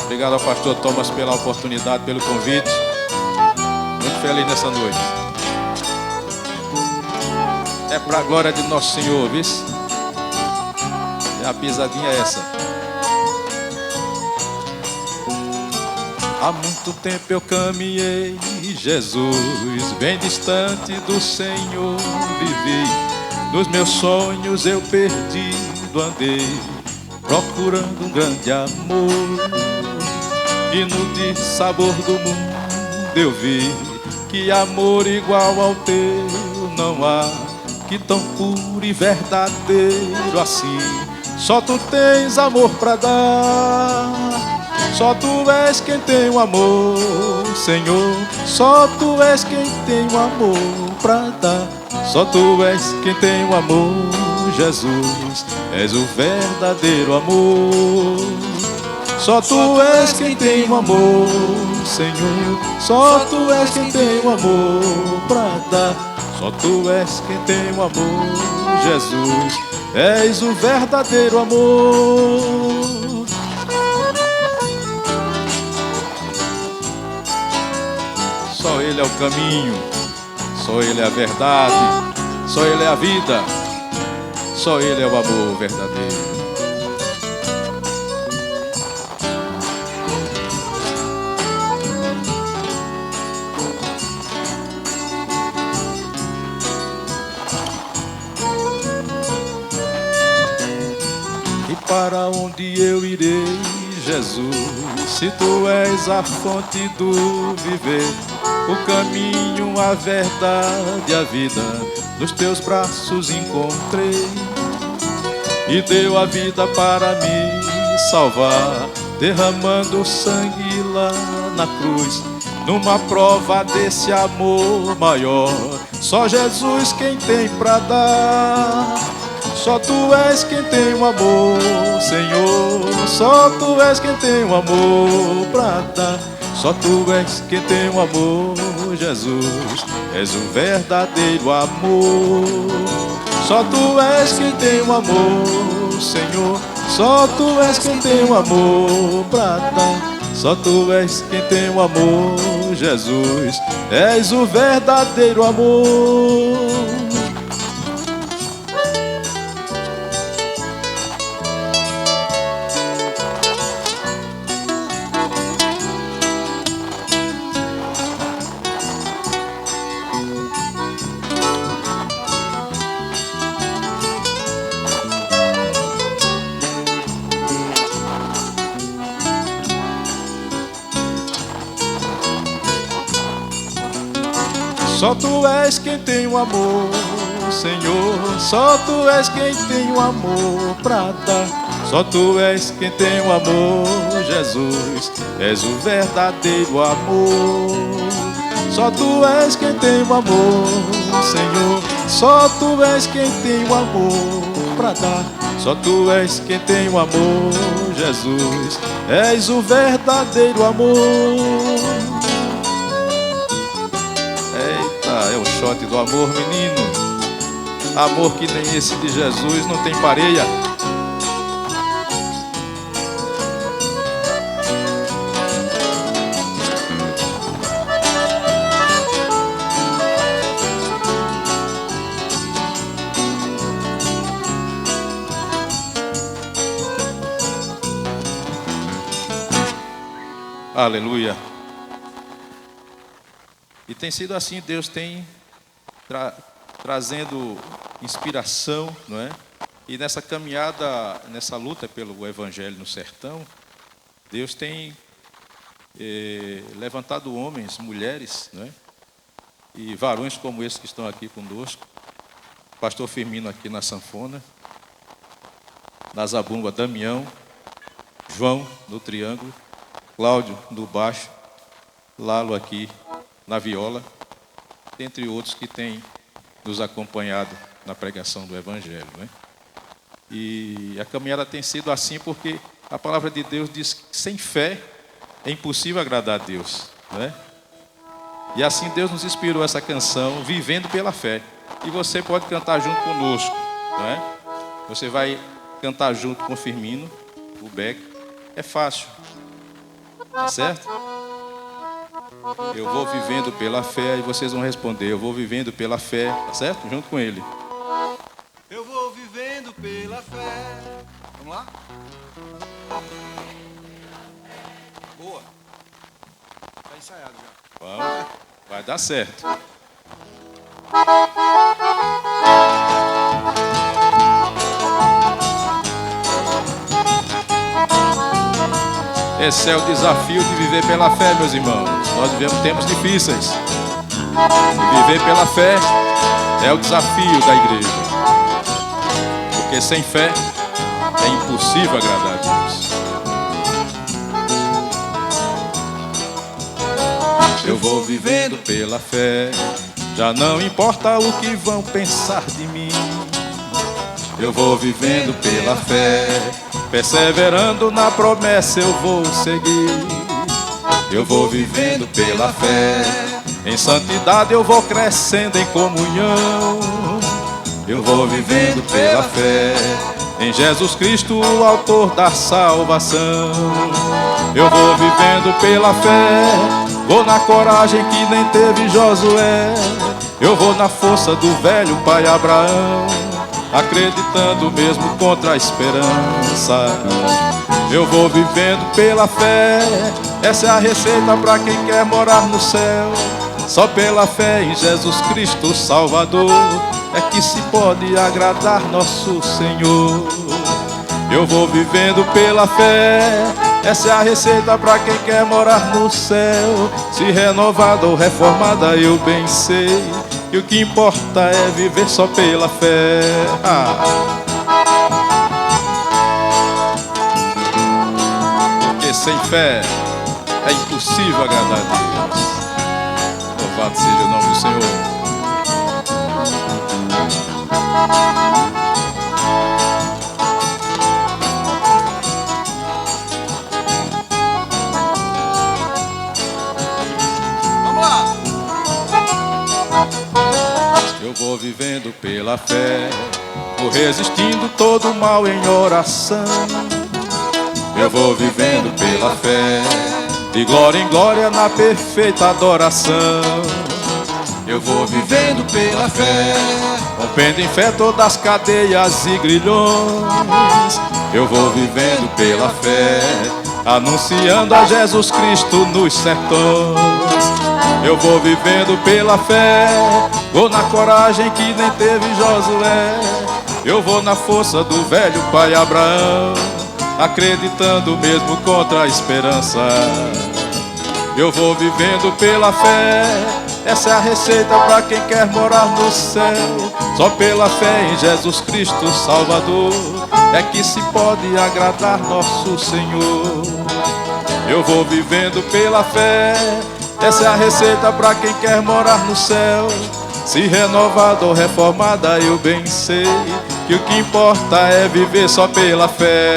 Obrigado ao pastor Thomas pela oportunidade, pelo convite. Muito feliz nessa noite. É para a glória de nosso Senhor, viu? A pisadinha é essa. Há muito tempo eu caminhei, Jesus, bem distante do Senhor vivi. Nos meus sonhos eu perdido andei, procurando um grande amor. E no dissabor do mundo eu vi que amor igual ao teu não há, que tão puro e verdadeiro assim. Só tu tens amor pra dar, só tu és quem tem o amor, Senhor. Só tu és quem tem o amor pra dar, só tu és quem tem o amor, Jesus. És o verdadeiro amor. Só tu és quem tem o amor, Senhor. Só tu és quem tem o amor pra dar, só tu és quem tem o amor, Jesus. És o verdadeiro amor. Só Ele é o caminho, só Ele é a verdade, só Ele é a vida, só Ele é o amor verdadeiro. onde eu irei, Jesus? Se tu és a fonte do viver, o caminho, a verdade, a vida, nos teus braços encontrei. E deu a vida para me salvar, derramando sangue lá na cruz, numa prova desse amor maior. Só Jesus quem tem pra dar, só tu és quem tem o amor, Senhor. Só tu és quem tem o amor pra dar, só tu és quem tem o amor, Jesus. És o verdadeiro amor. Só tu és quem tem o amor, Senhor. Só tu és quem tem o amor pra dar, só tu és quem tem o amor, Jesus. És o verdadeiro amor. Só tu és quem tem o amor, Senhor. Só tu és quem tem o amor pra dar, só tu és quem tem o amor, Jesus. És o verdadeiro amor. Só tu és quem tem o amor, Senhor. Só tu és quem tem o amor pra dar, só tu és quem tem o amor, Jesus. És o verdadeiro amor. É o shot do amor, menino. Amor que nem esse de Jesus não tem pareia. Aleluia. E tem sido assim, Deus tem trazendo inspiração, não é? E nessa caminhada, nessa luta pelo Evangelho no sertão, Deus tem levantado homens, mulheres, não é? E varões como esses que estão aqui conosco. Pastor Firmino aqui na sanfona, na zabumba Damião, João no triângulo, Cláudio no baixo, Lalo aqui na viola, entre outros que têm nos acompanhado na pregação do Evangelho, né? E a caminhada tem sido assim porque a palavra de Deus diz que sem fé é impossível agradar a Deus, né? E assim Deus nos inspirou essa canção, Vivendo pela Fé. E você pode cantar junto conosco, né? Você vai cantar junto com o Firmino, o Beck. É fácil, tá certo? Eu vou vivendo pela fé, e vocês vão responder, eu vou vivendo pela fé, tá certo? Junto com ele. Eu vou vivendo pela fé. Vamos lá? Boa. Tá ensaiado já. Vamos, vai dar certo. Esse é o desafio de viver pela fé, meus irmãos. Nós vivemos tempos difíceis. E viver pela fé é o desafio da igreja. Porque sem fé é impossível agradar a Deus. Eu vou vivendo pela fé, já não importa o que vão pensar de mim. Eu vou vivendo pela fé, perseverando na promessa eu vou seguir. Eu vou vivendo pela fé, em santidade eu vou crescendo em comunhão. Eu vou vivendo pela fé, em Jesus Cristo, o autor da salvação. Eu vou vivendo pela fé, vou na coragem que nem teve Josué. Eu vou na força do velho pai Abraão, acreditando mesmo contra a esperança. Eu vou vivendo pela fé, essa é a receita para quem quer morar no céu. Só pela fé em Jesus Cristo Salvador é que se pode agradar nosso Senhor. Eu vou vivendo pela fé. Essa é a receita para quem quer morar no céu. Se renovada ou reformada eu bem sei, e o que importa é viver só pela fé. Porque sem fé é impossível agradar a Deus. Louvado seja o nome do Senhor. Eu vou vivendo pela fé, vou resistindo todo o mal em oração. Eu vou vivendo pela fé, de glória em glória na perfeita adoração. Eu vou vivendo pela fé, rompendo em fé todas as cadeias e grilhões. Eu vou vivendo pela fé, anunciando a Jesus Cristo nos sertões. Eu vou vivendo pela fé, vou na coragem que nem teve Josué. Eu vou na força do velho pai Abraão, acreditando mesmo contra a esperança. Eu vou vivendo pela fé, essa é a receita para quem quer morar no céu. Só pela fé em Jesus Cristo Salvador é que se pode agradar nosso Senhor. Eu vou vivendo pela fé, essa é a receita para quem quer morar no céu. Se renovada ou reformada eu bem sei, que o que importa é viver só pela fé.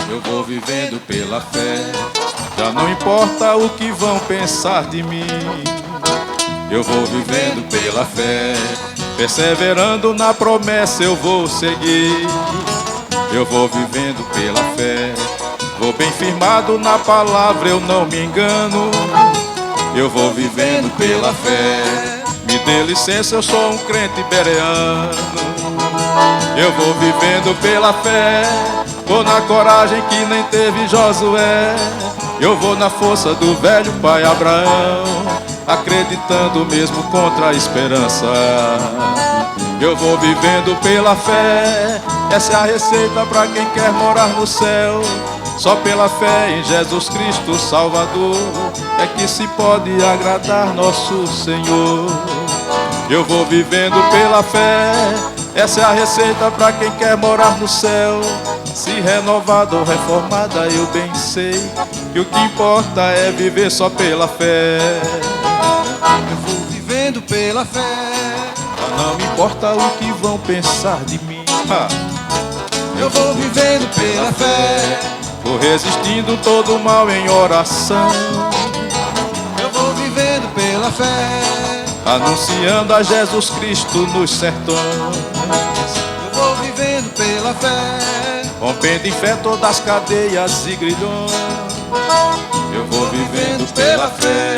Eu vou vivendo pela fé, já não importa o que vão pensar de mim. Eu vou vivendo pela fé, perseverando na promessa eu vou seguir. Eu vou vivendo pela fé, vou bem firmado na palavra, eu não me engano. Eu vou vivendo pela fé, me dê licença, eu sou um crente bereano. Eu vou vivendo pela fé, vou na coragem que nem teve Josué. Eu vou na força do velho pai Abraão, acreditando mesmo contra a esperança. Eu vou vivendo pela fé, essa é a receita para quem quer morar no céu. Só pela fé em Jesus Cristo Salvador é que se pode agradar nosso Senhor. Eu vou vivendo pela fé, essa é a receita para quem quer morar no céu. Se renovada ou reformada eu bem sei, que o que importa é viver só pela fé. Eu vou vivendo pela fé, Não me importa o que vão pensar de mim. eu vou vivendo pela fé, Vou resistindo todo o mal em oração, eu vou vivendo pela fé, anunciando a Jesus Cristo nos sertões. eu vou vivendo pela fé, Rompendo em fé todas as cadeias e grilhões. Eu vou vivendo pela fé.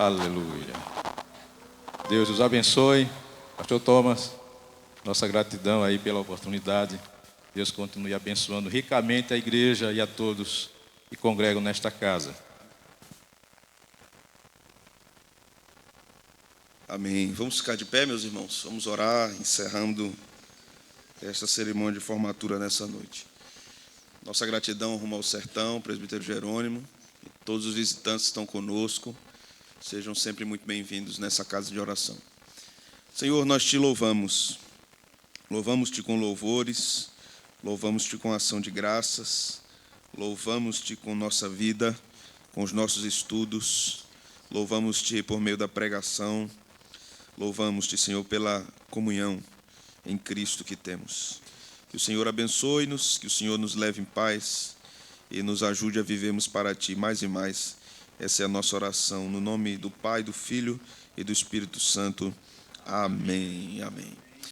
Aleluia. Deus os abençoe. Pastor Thomas, nossa gratidão aí pela oportunidade. Deus continue abençoando ricamente a igreja e a todos que congregam nesta casa. Amém. Vamos ficar de pé, meus irmãos. Vamos orar, encerrando esta cerimônia de formatura nessa noite. Nossa gratidão rumo ao sertão, presbítero Jerônimo, e todos os visitantes que estão conosco. Sejam sempre muito bem-vindos nessa casa de oração. Senhor, nós te louvamos. Louvamos-te com louvores, louvamos-te com ação de graças, Louvamos-te com nossa vida, com os nossos estudos. Louvamos-te por meio da pregação. Louvamos-te, Senhor, pela comunhão em Cristo que temos. Que o Senhor abençoe-nos, que o Senhor nos leve em paz e nos ajude a vivermos para Ti mais e mais. Essa é a nossa oração, no nome do Pai, do Filho e do Espírito Santo. Amém. Amém.